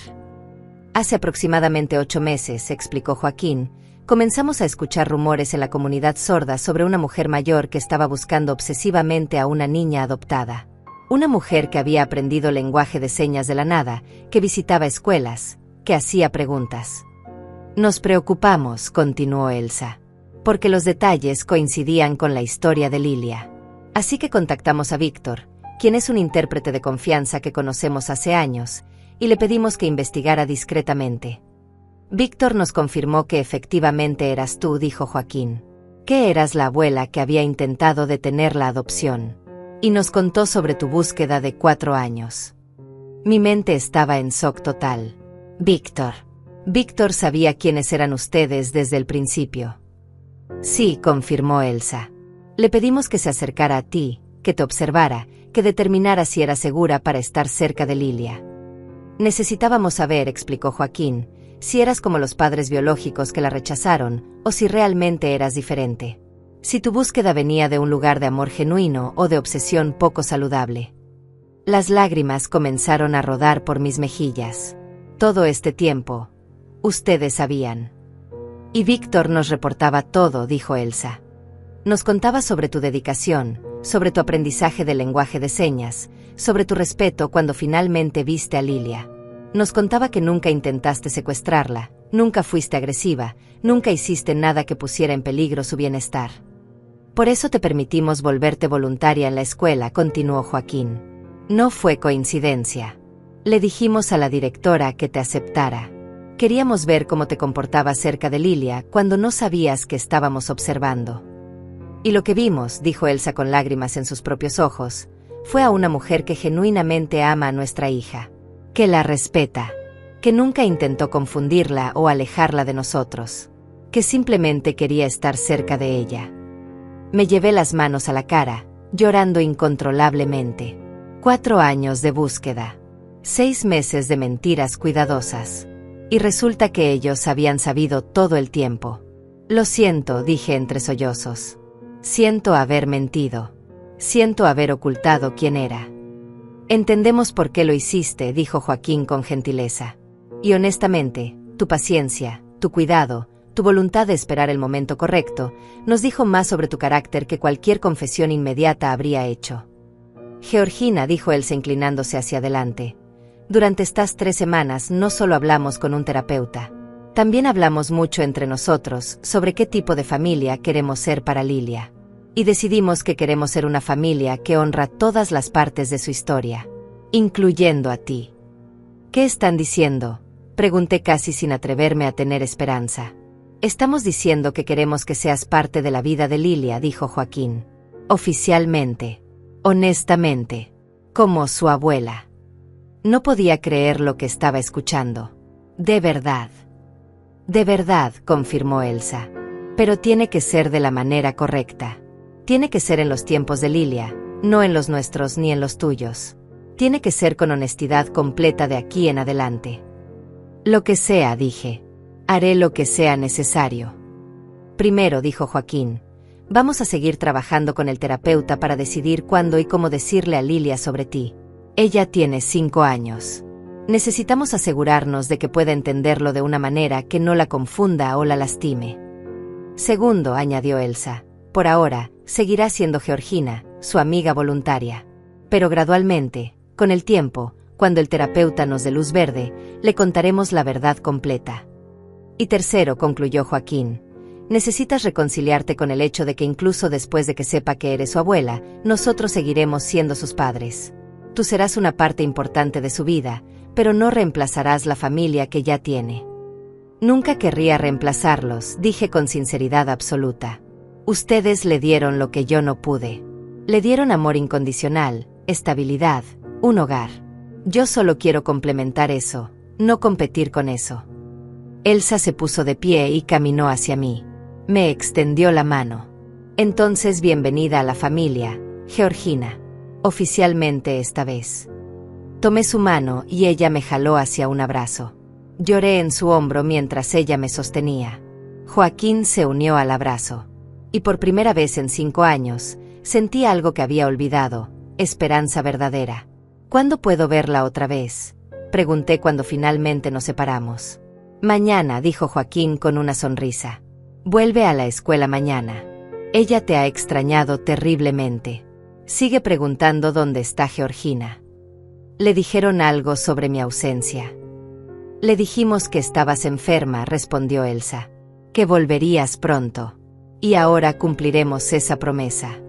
Hace aproximadamente 8 meses, explicó Joaquín, comenzamos a escuchar rumores en la comunidad sorda sobre una mujer mayor que estaba buscando obsesivamente a una niña adoptada. Una mujer que había aprendido lenguaje de señas de la nada, que visitaba escuelas, que hacía preguntas. Nos preocupamos, continuó Elsa, porque los detalles coincidían con la historia de Lilia. Así que contactamos a Víctor, quien es un intérprete de confianza que conocemos hace años, y le pedimos que investigara discretamente. Víctor nos confirmó que efectivamente eras tú, dijo Joaquín, que eras la abuela que había intentado detener la adopción, y nos contó sobre tu búsqueda de 4 años. Mi mente estaba en shock total. Víctor sabía quiénes eran ustedes desde el principio. Sí, confirmó Elsa. Le pedimos que se acercara a ti, que te observara, que determinara si era segura para estar cerca de Lilia. Necesitábamos saber, explicó Joaquín, si eras como los padres biológicos que la rechazaron, o si realmente eras diferente. Si tu búsqueda venía de un lugar de amor genuino o de obsesión poco saludable. Las lágrimas comenzaron a rodar por mis mejillas. Todo este tiempo, ustedes sabían. Y Víctor nos reportaba todo, dijo Elsa. Nos contaba sobre tu dedicación, sobre tu aprendizaje del lenguaje de señas, sobre tu respeto cuando finalmente viste a Lilia. Nos contaba que nunca intentaste secuestrarla, nunca fuiste agresiva, nunca hiciste nada que pusiera en peligro su bienestar. Por eso te permitimos volverte voluntaria en la escuela, continuó Joaquín. No fue coincidencia. Le dijimos a la directora que te aceptara. Queríamos ver cómo te comportabas cerca de Lilia cuando no sabías que estábamos observando. Y lo que vimos, dijo Elsa con lágrimas en sus propios ojos, fue a una mujer que genuinamente ama a nuestra hija, que la respeta, que nunca intentó confundirla o alejarla de nosotros, que simplemente quería estar cerca de ella. Me llevé las manos a la cara, llorando incontrolablemente. 4 años de búsqueda, 6 meses de mentiras cuidadosas. Y resulta que ellos habían sabido todo el tiempo. Lo siento, dije entre sollozos. Siento haber mentido. Siento haber ocultado quién era. Entendemos por qué lo hiciste, dijo Joaquín con gentileza. Y honestamente, tu paciencia, tu cuidado, tu voluntad de esperar el momento correcto, nos dijo más sobre tu carácter que cualquier confesión inmediata habría hecho. Georgina, dijo Elsa inclinándose hacia adelante. Durante estas 3 semanas no solo hablamos con un terapeuta. También hablamos mucho entre nosotros sobre qué tipo de familia queremos ser para Lilia. y decidimos que queremos ser una familia que honra todas las partes de su historia, incluyendo a ti. ¿Qué están diciendo?, pregunté casi sin atreverme a tener esperanza. Estamos diciendo que queremos que seas parte de la vida de Lilia, dijo Joaquín. Oficialmente. Honestamente. Como su abuela. No podía creer lo que estaba escuchando. De verdad. De verdad, confirmó Elsa. Pero tiene que ser de la manera correcta. Tiene que ser en los tiempos de Lilia, no en los nuestros ni en los tuyos. Tiene que ser con honestidad completa de aquí en adelante. Lo que sea, dije. Haré lo que sea necesario. Primero, dijo Joaquín, vamos a seguir trabajando con el terapeuta para decidir cuándo y cómo decirle a Lilia sobre ti. Ella tiene 5 años. Necesitamos asegurarnos de que pueda entenderlo de una manera que no la confunda o la lastime. Segundo, añadió Elsa, por ahora, seguirá siendo Georgina, su amiga voluntaria. Pero gradualmente, con el tiempo, cuando el terapeuta nos dé luz verde, le contaremos la verdad completa. Y tercero, concluyó Joaquín, necesitas reconciliarte con el hecho de que incluso después de que sepa que eres su abuela, nosotros seguiremos siendo sus padres. Tú serás una parte importante de su vida, pero no reemplazarás la familia que ya tiene. Nunca querría reemplazarlos, dije con sinceridad absoluta. Ustedes le dieron lo que yo no pude. Le dieron amor incondicional, estabilidad, un hogar. Yo solo quiero complementar eso, no competir con eso. Elsa se puso de pie y caminó hacia mí. Me extendió la mano. Entonces, bienvenida a la familia, Georgina. Oficialmente esta vez. Tomé su mano y ella me jaló hacia un abrazo. Lloré en su hombro mientras ella me sostenía. Joaquín se unió al abrazo. Y por primera vez en 5 años, sentí algo que había olvidado, esperanza verdadera. ¿Cuándo puedo verla otra vez?, pregunté cuando finalmente nos separamos. Mañana, dijo Joaquín con una sonrisa. Vuelve a la escuela mañana. Ella te ha extrañado terriblemente. Sigue preguntando dónde está Georgina. Le dijeron algo sobre mi ausencia. Le dijimos que estabas enferma, respondió Elsa. Que volverías pronto. Y ahora cumpliremos esa promesa.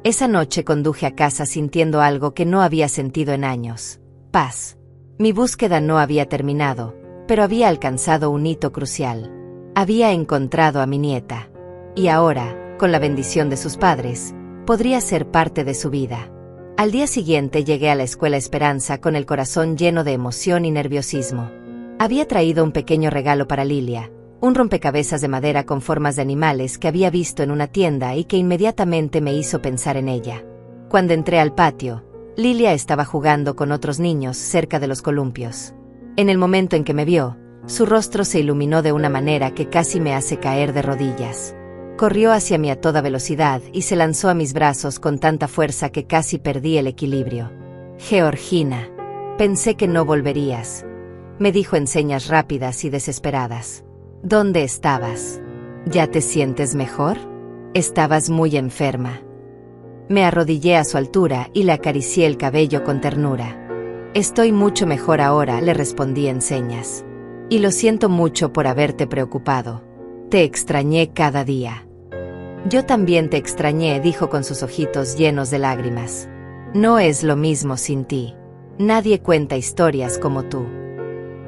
Esa noche conduje a casa sintiendo algo que no había sentido en años. Paz. Mi búsqueda no había terminado, pero había alcanzado un hito crucial. Había encontrado a mi nieta. Y ahora, con la bendición de sus padres, podría ser parte de su vida. Al día siguiente llegué a la escuela Esperanza con el corazón lleno de emoción y nerviosismo. Había traído un pequeño regalo para Lilia, un rompecabezas de madera con formas de animales que había visto en una tienda y que inmediatamente me hizo pensar en ella. Cuando entré al patio, Lilia estaba jugando con otros niños cerca de los columpios. En el momento en que me vio, su rostro se iluminó de una manera que casi me hace caer de rodillas. Corrió hacia mí a toda velocidad y se lanzó a mis brazos con tanta fuerza que casi perdí el equilibrio. Georgina, pensé que no volverías, me dijo en señas rápidas y desesperadas. ¿Dónde estabas? ¿Ya te sientes mejor? Estabas muy enferma. Me arrodillé a su altura y le acaricié el cabello con ternura. Estoy mucho mejor ahora, le respondí en señas. Y lo siento mucho por haberte preocupado. Te extrañé cada día. Yo también te extrañé, dijo con sus ojitos llenos de lágrimas. No es lo mismo sin ti. Nadie cuenta historias como tú.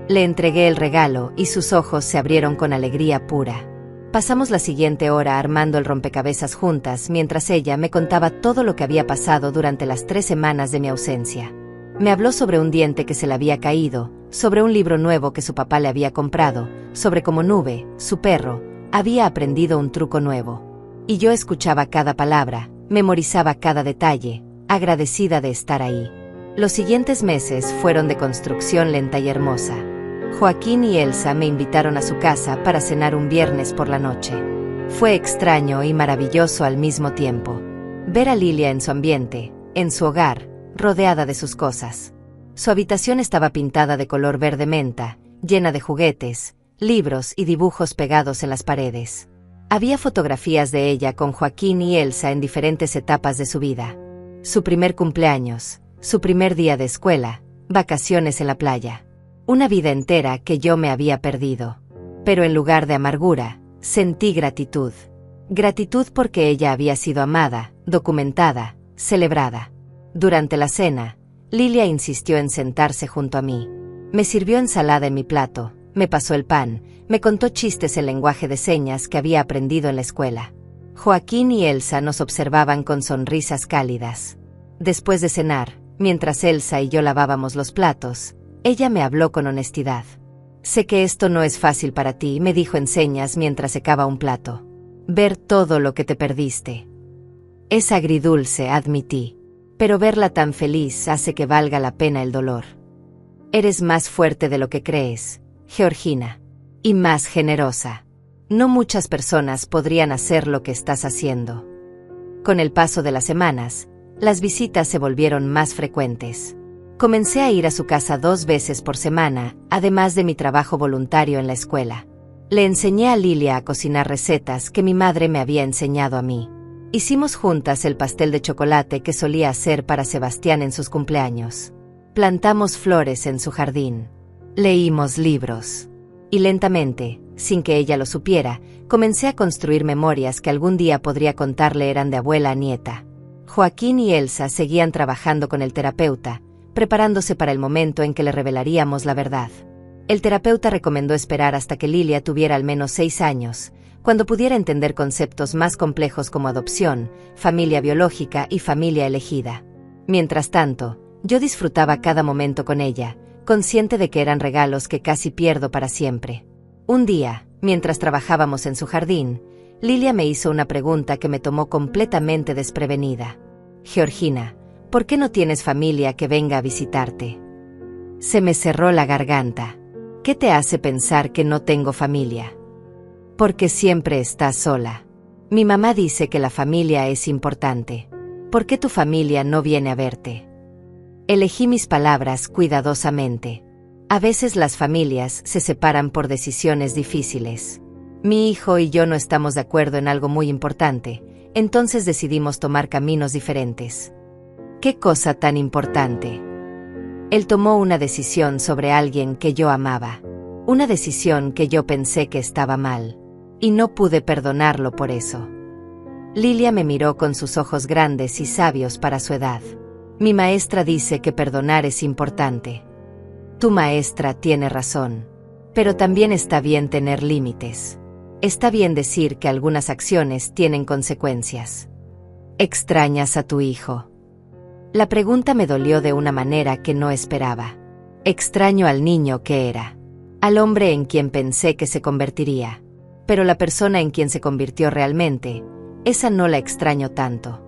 Le entregué el regalo y sus ojos se abrieron con alegría pura. Pasamos la siguiente hora armando el rompecabezas juntas mientras ella me contaba todo lo que había pasado durante las 3 semanas de mi ausencia. Me habló sobre un diente que se le había caído, sobre un libro nuevo que su papá le había comprado, sobre cómo Nube, su perro, había aprendido un truco nuevo. Y yo escuchaba cada palabra, memorizaba cada detalle, agradecida de estar ahí. Los siguientes meses fueron de construcción lenta y hermosa. Joaquín y Elsa me invitaron a su casa para cenar un viernes por la noche. Fue extraño y maravilloso al mismo tiempo. Ver a Lilia en su ambiente, en su hogar, rodeada de sus cosas. Su habitación estaba pintada de color verde menta, llena de juguetes, libros y dibujos pegados en las paredes. Había fotografías de ella con Joaquín y Elsa en diferentes etapas de su vida. Su primer cumpleaños, su primer día de escuela, vacaciones en la playa. Una vida entera que yo me había perdido. Pero en lugar de amargura, sentí gratitud. Gratitud porque ella había sido amada, documentada, celebrada. Durante la cena, Lilia insistió en sentarse junto a mí. Me sirvió ensalada en mi plato, me pasó el pan, me contó chistes en lenguaje de señas que había aprendido en la escuela. Joaquín y Elsa nos observaban con sonrisas cálidas. Después de cenar, mientras Elsa y yo lavábamos los platos, ella me habló con honestidad. Sé que esto no es fácil para ti, me dijo en señas mientras secaba un plato. Ver todo lo que te perdiste. Es agridulce, admití. Pero verla tan feliz hace que valga la pena el dolor. Eres más fuerte de lo que crees, Georgina. Y más generosa. No muchas personas podrían hacer lo que estás haciendo. Con el paso de las semanas, las visitas se volvieron más frecuentes. Comencé a ir a su casa 2 veces por semana, además de mi trabajo voluntario en la escuela. Le enseñé a Lilia a cocinar recetas que mi madre me había enseñado a mí. Hicimos juntas el pastel de chocolate que solía hacer para Sebastián en sus cumpleaños. Plantamos flores en su jardín. Leímos libros. Y lentamente, sin que ella lo supiera, comencé a construir memorias que algún día podría contarle eran de abuela a nieta. Joaquín y Elsa seguían trabajando con el terapeuta, preparándose para el momento en que le revelaríamos la verdad. El terapeuta recomendó esperar hasta que Lilia tuviera al menos 6 años, cuando pudiera entender conceptos más complejos como adopción, familia biológica y familia elegida. Mientras tanto, yo disfrutaba cada momento con ella, consciente de que eran regalos que casi pierdo para siempre. Un día, mientras trabajábamos en su jardín, Lilia me hizo una pregunta que me tomó completamente desprevenida. Georgina, ¿por qué no tienes familia que venga a visitarte? Se me cerró la garganta. ¿Qué te hace pensar que no tengo familia? Porque siempre estás sola. Mi mamá dice que la familia es importante. ¿Por qué tu familia no viene a verte? Elegí mis palabras cuidadosamente. A veces las familias se separan por decisiones difíciles. Mi hijo y yo no estamos de acuerdo en algo muy importante, entonces decidimos tomar caminos diferentes. ¿Qué cosa tan importante? Él tomó una decisión sobre alguien que yo amaba. Una decisión que yo pensé que estaba mal. Y no pude perdonarlo por eso. Lilia me miró con sus ojos grandes y sabios para su edad. Mi maestra dice que perdonar es importante. Tu maestra tiene razón. Pero también está bien tener límites. Está bien decir que algunas acciones tienen consecuencias. ¿Extrañas a tu hijo? La pregunta me dolió de una manera que no esperaba. Extraño al niño que era. Al hombre en quien pensé que se convertiría. Pero la persona en quien se convirtió realmente, esa no la extraño tanto.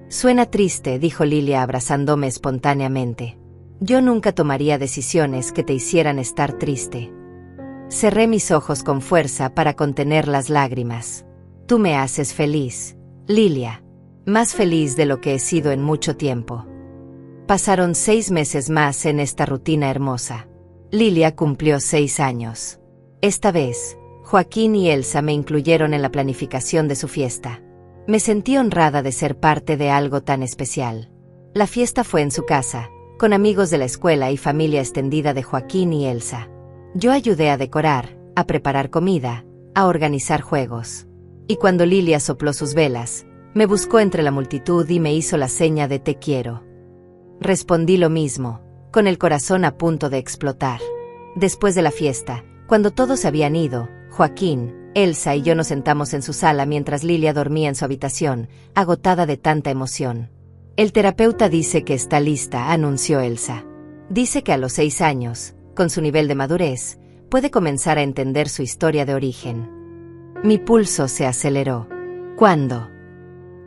Suena triste, dijo Lilia abrazándome espontáneamente. Yo nunca tomaría decisiones que te hicieran estar triste. Cerré mis ojos con fuerza para contener las lágrimas. Tú me haces feliz, Lilia. Más feliz de lo que he sido en mucho tiempo. Pasaron 6 meses más en esta rutina hermosa. Lilia cumplió 6 años. Esta vez, Joaquín y Elsa me incluyeron en la planificación de su fiesta. Me sentí honrada de ser parte de algo tan especial. La fiesta fue en su casa, con amigos de la escuela y familia extendida de Joaquín y Elsa. Yo ayudé a decorar, a preparar comida, a organizar juegos. Y cuando Lilia sopló sus velas, me buscó entre la multitud y me hizo la seña de te quiero. Respondí lo mismo, con el corazón a punto de explotar. Después de la fiesta, cuando todos se habían ido, Joaquín, Elsa y yo nos sentamos en su sala mientras Lilia dormía en su habitación, agotada de tanta emoción. El terapeuta dice que está lista, anunció Elsa. Dice que a los 6 años, con su nivel de madurez, puede comenzar a entender su historia de origen. Mi pulso se aceleró. ¿Cuándo?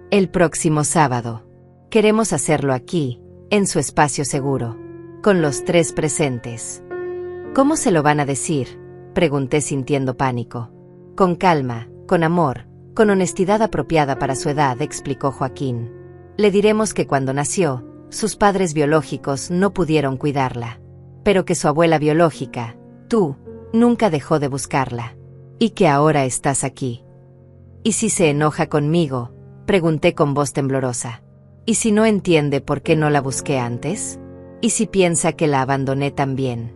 El próximo sábado. Queremos hacerlo aquí, en su espacio seguro, con los 3 presentes. ¿Cómo se lo van a decir?, pregunté sintiendo pánico. Con calma, con amor, con honestidad apropiada para su edad, explicó Joaquín. Le diremos que cuando nació, sus padres biológicos no pudieron cuidarla, pero que su abuela biológica, tú, nunca dejó de buscarla. Y que ahora estás aquí. ¿Y si se enoja conmigo?, pregunté con voz temblorosa. ¿Y si no entiende por qué no la busqué antes? ¿Y si piensa que la abandoné también?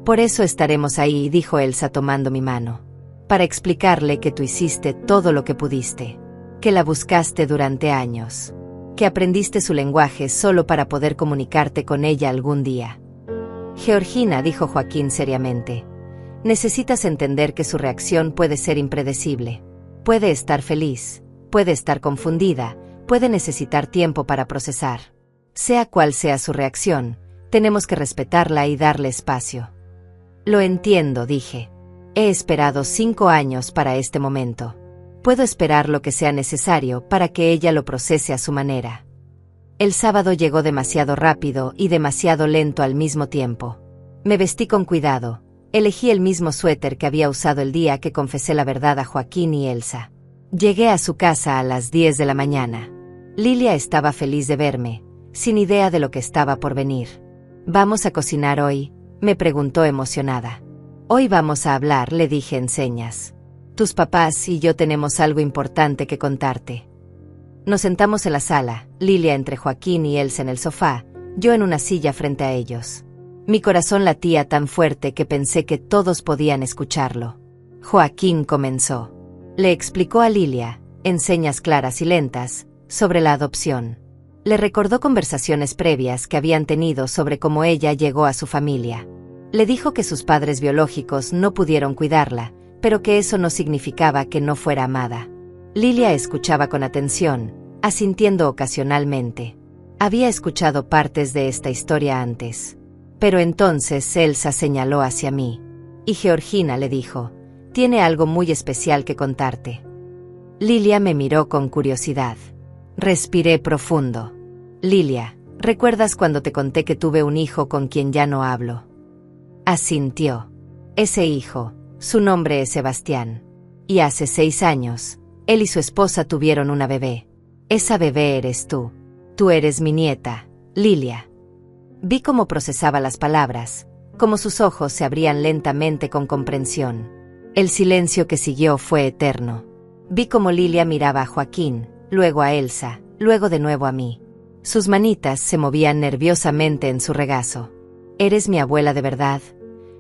Por eso estaremos ahí, dijo Elsa tomando mi mano. para explicarle que tú hiciste todo lo que pudiste, que la buscaste durante años, que aprendiste su lenguaje solo para poder comunicarte con ella algún día. Georgina, dijo Joaquín seriamente, necesitas entender que su reacción puede ser impredecible. Puede estar feliz, puede estar confundida, puede necesitar tiempo para procesar. Sea cual sea su reacción, tenemos que respetarla y darle espacio. Lo entiendo, dije. He esperado 5 años para este momento. Puedo esperar lo que sea necesario para que ella lo procese a su manera. El sábado llegó demasiado rápido y demasiado lento al mismo tiempo. Me vestí con cuidado. Elegí el mismo suéter que había usado el día que confesé la verdad a Joaquín y Elsa. Llegué a su casa a las 10 de la mañana. Lilia estaba feliz de verme, sin idea de lo que estaba por venir. ¿Vamos a cocinar hoy?, me preguntó emocionada. Hoy vamos a hablar, le dije en señas. Tus papás y yo tenemos algo importante que contarte. Nos sentamos en la sala, Lilia entre Joaquín y Elsa en el sofá, yo en una silla frente a ellos. Mi corazón latía tan fuerte que pensé que todos podían escucharlo. Joaquín comenzó. Le explicó a Lilia, en señas claras y lentas, sobre la adopción. Le recordó conversaciones previas que habían tenido sobre cómo ella llegó a su familia. Le dijo que sus padres biológicos no pudieron cuidarla, pero que eso no significaba que no fuera amada. Lilia escuchaba con atención, asintiendo ocasionalmente. Había escuchado partes de esta historia antes. Pero entonces Elsa señaló hacia mí. Y Georgina, le dijo, tiene algo muy especial que contarte. Lilia me miró con curiosidad. Respiré profundo. Lilia, ¿recuerdas cuando te conté que tuve un hijo con quien ya no hablo? Asintió. Ese hijo, su nombre es Sebastián. Y hace 6 años, él y su esposa tuvieron una bebé. Esa bebé eres tú. Tú eres mi nieta, Lilia. Vi cómo procesaba las palabras, cómo sus ojos se abrían lentamente con comprensión. El silencio que siguió fue eterno. Vi cómo Lilia miraba a Joaquín, luego a Elsa, luego de nuevo a mí. Sus manitas se movían nerviosamente en su regazo. ¿Eres mi abuela de verdad?,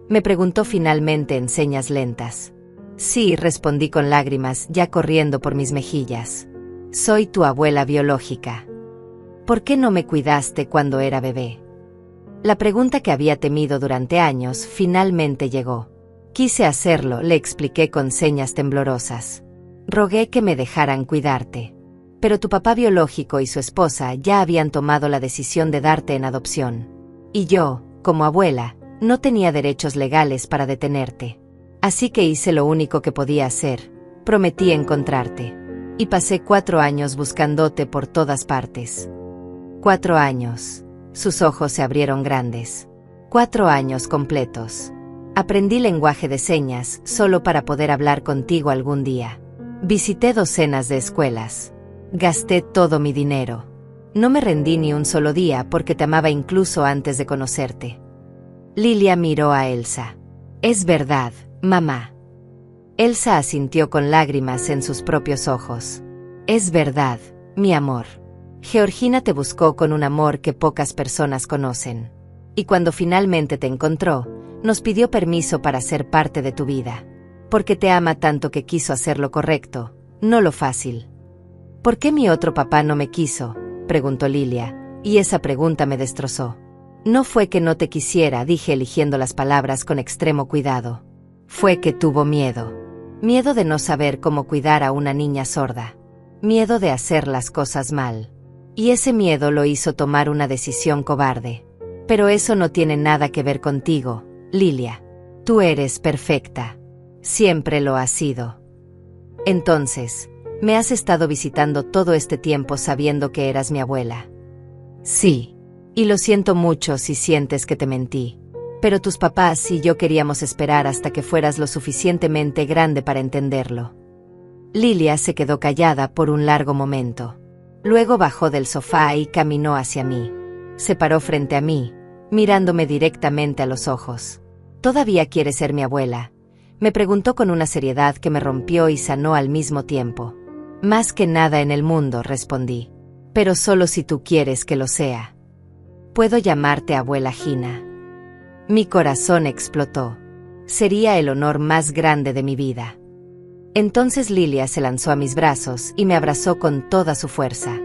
me preguntó finalmente en señas lentas. Sí, respondí con lágrimas ya corriendo por mis mejillas. Soy tu abuela biológica. ¿Por qué no me cuidaste cuando era bebé? La pregunta que había temido durante años finalmente llegó. Quise hacerlo, le expliqué con señas temblorosas. Rogué que me dejaran cuidarte. Pero tu papá biológico y su esposa ya habían tomado la decisión de darte en adopción. Y yo, como abuela, no tenía derechos legales para detenerte. Así que hice lo único que podía hacer. Prometí encontrarte. Y pasé 4 años buscándote por todas partes. 4 años. Sus ojos se abrieron grandes. 4 años completos. Aprendí lenguaje de señas solo para poder hablar contigo algún día. Visité docenas de escuelas. Gasté todo mi dinero. No me rendí ni un solo día porque te amaba incluso antes de conocerte. Lilia miró a Elsa. Es verdad, mamá. Elsa asintió con lágrimas en sus propios ojos. Es verdad, mi amor. Georgina te buscó con un amor que pocas personas conocen. Y cuando finalmente te encontró, nos pidió permiso para ser parte de tu vida. Porque te ama tanto que quiso hacer lo correcto, no lo fácil. ¿Por qué mi otro papá no me quiso?, preguntó Lilia, y esa pregunta me destrozó. No fue que no te quisiera, dije eligiendo las palabras con extremo cuidado. Fue que tuvo miedo. Miedo de no saber cómo cuidar a una niña sorda. Miedo de hacer las cosas mal. Y ese miedo lo hizo tomar una decisión cobarde. Pero eso no tiene nada que ver contigo, Lilia. Tú eres perfecta. Siempre lo has sido. Entonces, ¿me has estado visitando todo este tiempo sabiendo que eras mi abuela? Sí. Y lo siento mucho si sientes que te mentí. Pero tus papás y yo queríamos esperar hasta que fueras lo suficientemente grande para entenderlo. Lilia se quedó callada por un largo momento. Luego bajó del sofá y caminó hacia mí. Se paró frente a mí, mirándome directamente a los ojos. ¿Todavía quieres ser mi abuela?, me preguntó con una seriedad que me rompió y sanó al mismo tiempo. Más que nada en el mundo, respondí. Pero solo si tú quieres que lo sea. ¿Puedo llamarte abuela Gina? Mi corazón explotó. Sería el honor más grande de mi vida. Entonces Lilia se lanzó a mis brazos y me abrazó con toda su fuerza.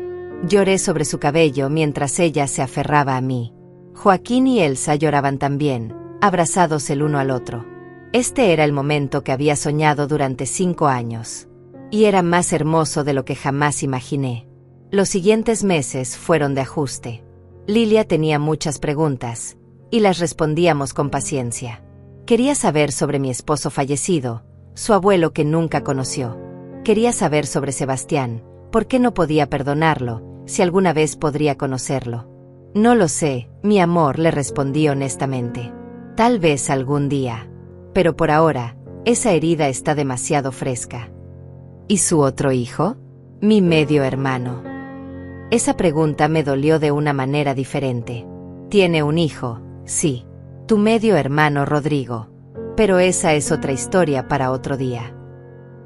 Lloré sobre su cabello mientras ella se aferraba a mí. Joaquín y Elsa lloraban también, abrazados el uno al otro. Este era el momento que había soñado durante 5 años. Y era más hermoso de lo que jamás imaginé. Los siguientes meses fueron de ajuste. Lilia tenía muchas preguntas, y las respondíamos con paciencia. Quería saber sobre mi esposo fallecido, su abuelo que nunca conoció. Quería saber sobre Sebastián, por qué no podía perdonarlo, si alguna vez podría conocerlo. No lo sé, mi amor, le respondí honestamente. Tal vez algún día. Pero por ahora, esa herida está demasiado fresca. ¿Y su otro hijo? Mi medio hermano. Esa pregunta me dolió de una manera diferente. Tiene un hijo, sí. Tu medio hermano Rodrigo. Pero esa es otra historia para otro día.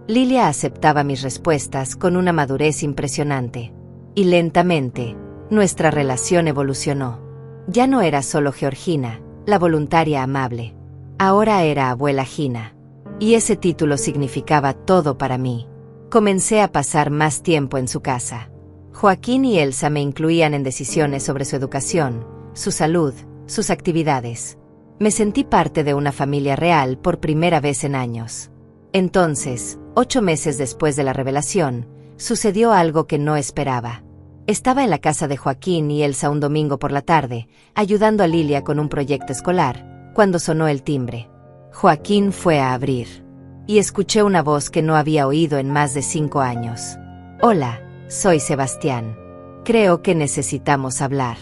Lilia aceptaba mis respuestas con una madurez impresionante. Y lentamente, nuestra relación evolucionó. Ya no era solo Georgina, la voluntaria amable. Ahora era abuela Gina. Y ese título significaba todo para mí. Comencé a pasar más tiempo en su casa. Joaquín y Elsa me incluían en decisiones sobre su educación, su salud, sus actividades. Me sentí parte de una familia real por primera vez en años. Entonces, 8 meses después de la revelación, sucedió algo que no esperaba. Estaba en la casa de Joaquín y Elsa un domingo por la tarde, ayudando a Lilia con un proyecto escolar, cuando sonó el timbre. Joaquín fue a abrir. Y escuché una voz que no había oído en más de 5 años. Hola, soy Sebastián. Creo que necesitamos hablar.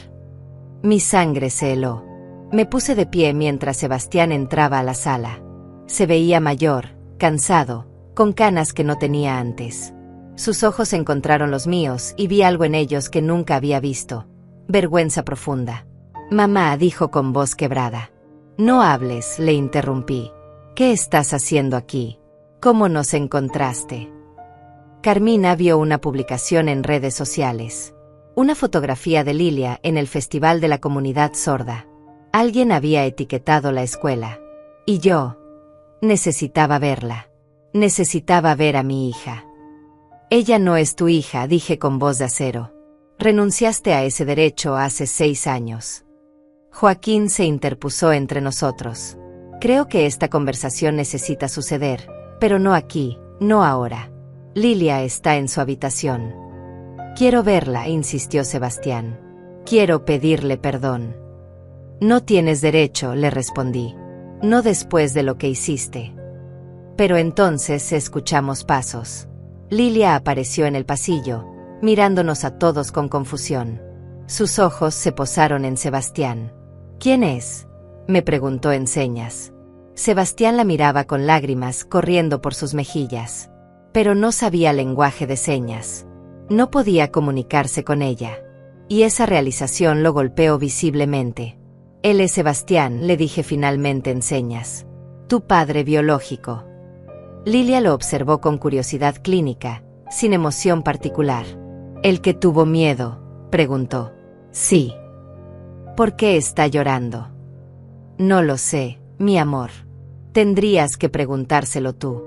Mi sangre se heló. Me puse de pie mientras Sebastián entraba a la sala. Se veía mayor, cansado, con canas que no tenía antes. Sus ojos encontraron los míos y vi algo en ellos que nunca había visto. Vergüenza profunda. Mamá, dijo con voz quebrada. No hables, le interrumpí. ¿Qué estás haciendo aquí? ¿Cómo nos encontraste? Carmina vio una publicación en redes sociales. Una fotografía de Lilia en el Festival de la Comunidad Sorda. Alguien había etiquetado la escuela. Y yo necesitaba verla. Necesitaba ver a mi hija. Ella no es tu hija, dije con voz de acero. Renunciaste a ese derecho hace 6 años. Joaquín se interpuso entre nosotros. Creo que esta conversación necesita suceder, pero no aquí, no ahora. Lilia está en su habitación. Quiero verla, insistió Sebastián. Quiero pedirle perdón. No tienes derecho, le respondí. No después de lo que hiciste. Pero entonces escuchamos pasos. Lilia apareció en el pasillo, mirándonos a todos con confusión. Sus ojos se posaron en Sebastián. ¿Quién es?, me preguntó en señas. Sebastián la miraba con lágrimas corriendo por sus mejillas. Pero no sabía lenguaje de señas. No podía comunicarse con ella. Y esa realización lo golpeó visiblemente. Él es Sebastián, le dije finalmente en señas. Tu padre biológico. Lilia lo observó con curiosidad clínica, sin emoción particular. ¿El que tuvo miedo?, preguntó. Sí. ¿Por qué está llorando? No lo sé, mi amor. Tendrías que preguntárselo tú.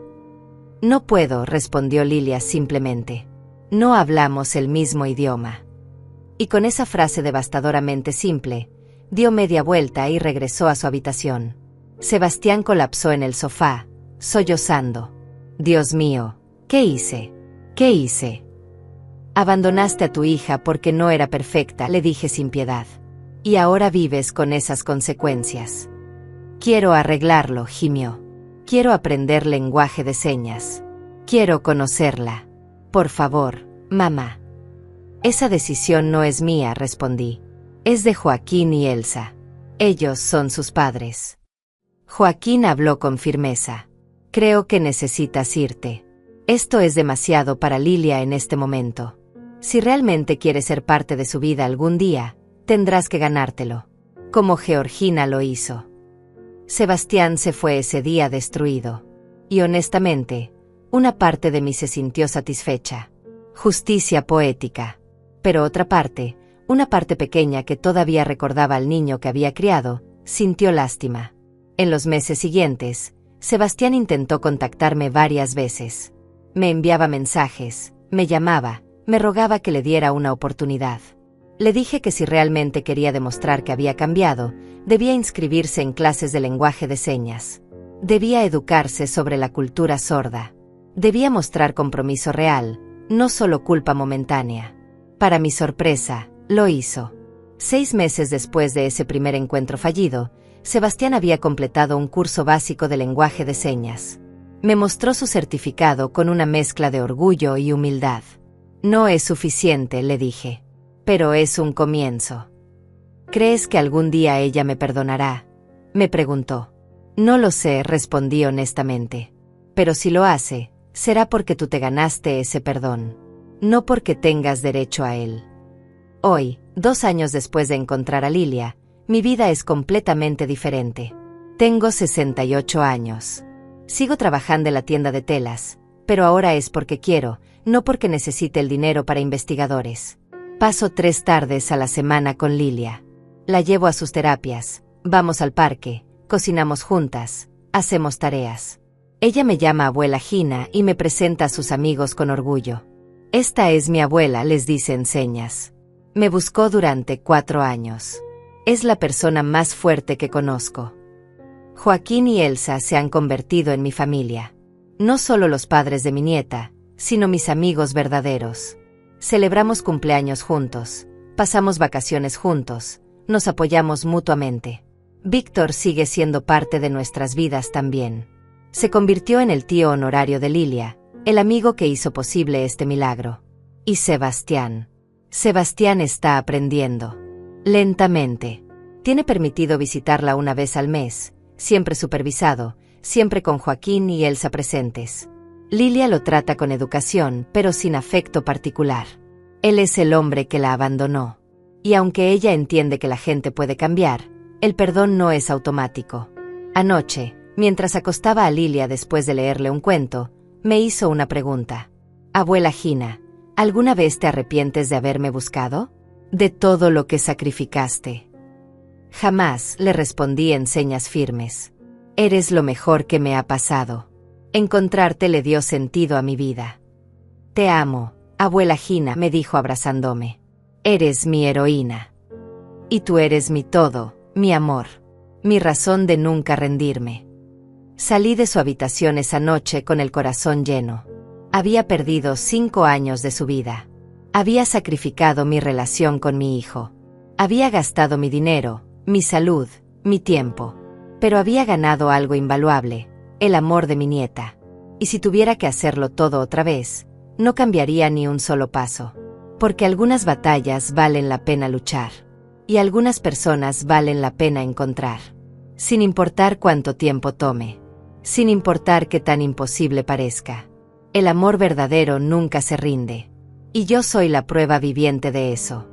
No puedo, respondió Lilia simplemente. No hablamos el mismo idioma. Y con esa frase devastadoramente simple, dio media vuelta y regresó a su habitación. Sebastián colapsó en el sofá, sollozando. Dios mío, ¿qué hice? ¿Qué hice? Abandonaste a tu hija porque no era perfecta, le dije sin piedad. Y ahora vives con esas consecuencias. Quiero arreglarlo, gimió. Quiero aprender lenguaje de señas. Quiero conocerla. Por favor, mamá. Esa decisión no es mía, respondí. Es de Joaquín y Elsa. Ellos son sus padres. Joaquín habló con firmeza. Creo que necesitas irte. Esto es demasiado para Lilia en este momento. Si realmente quieres ser parte de su vida algún día, tendrás que ganártelo. Como Georgina lo hizo. Sebastián se fue ese día destruido. Y honestamente, una parte de mí se sintió satisfecha. Justicia poética. Pero otra parte, una parte pequeña que todavía recordaba al niño que había criado, sintió lástima. En los meses siguientes, Sebastián intentó contactarme varias veces. Me enviaba mensajes, me llamaba, me rogaba que le diera una oportunidad. Le dije que si realmente quería demostrar que había cambiado, debía inscribirse en clases de lenguaje de señas. Debía educarse sobre la cultura sorda. Debía mostrar compromiso real, no solo culpa momentánea. Para mi sorpresa, lo hizo. 6 meses después de ese primer encuentro fallido, Sebastián había completado un curso básico de lenguaje de señas. Me mostró su certificado con una mezcla de orgullo y humildad. No es suficiente, le dije. Pero es un comienzo. ¿Crees que algún día ella me perdonará?, me preguntó. No lo sé, respondí honestamente. Pero si lo hace, será porque tú te ganaste ese perdón, no porque tengas derecho a él. Hoy, 2 años después de encontrar a Lilia, mi vida es completamente diferente. Tengo 68 años. Sigo trabajando en la tienda de telas, pero ahora es porque quiero, no porque necesite el dinero para investigadores. Paso 3 tardes a la semana con Lilia. La llevo a sus terapias, vamos al parque, cocinamos juntas, hacemos tareas. Ella me llama abuela Gina y me presenta a sus amigos con orgullo. Esta es mi abuela, les dice en señas. Me buscó durante 4 años. Es la persona más fuerte que conozco. Joaquín y Elsa se han convertido en mi familia. No solo los padres de mi nieta, sino mis amigos verdaderos. Celebramos cumpleaños juntos, pasamos vacaciones juntos, nos apoyamos mutuamente. Víctor sigue siendo parte de nuestras vidas también. Se convirtió en el tío honorario de Lilia, el amigo que hizo posible este milagro. Y Sebastián. Sebastián está aprendiendo. Lentamente. Tiene permitido visitarla una vez al mes, siempre supervisado, siempre con Joaquín y Elsa presentes. Lilia lo trata con educación, pero sin afecto particular. Él es el hombre que la abandonó. Y aunque ella entiende que la gente puede cambiar, el perdón no es automático. Anoche, mientras acostaba a Lilia después de leerle un cuento, me hizo una pregunta. Abuela Gina, ¿alguna vez te arrepientes de haberme buscado? De todo lo que sacrificaste. Jamás, le respondí en señas firmes. Eres lo mejor que me ha pasado. Encontrarte le dio sentido a mi vida. Te amo, abuela Gina, me dijo abrazándome. Eres mi heroína. Y tú eres mi todo, mi amor, mi razón de nunca rendirme. Salí de su habitación esa noche con el corazón lleno. Había perdido 5 años de su vida. Había sacrificado mi relación con mi hijo. Había gastado mi dinero, mi salud, mi tiempo. Pero había ganado algo invaluable, el amor de mi nieta. Y si tuviera que hacerlo todo otra vez, no cambiaría ni un solo paso. Porque algunas batallas valen la pena luchar. Y algunas personas valen la pena encontrar. Sin importar cuánto tiempo tome. Sin importar qué tan imposible parezca. El amor verdadero nunca se rinde. Y yo soy la prueba viviente de eso.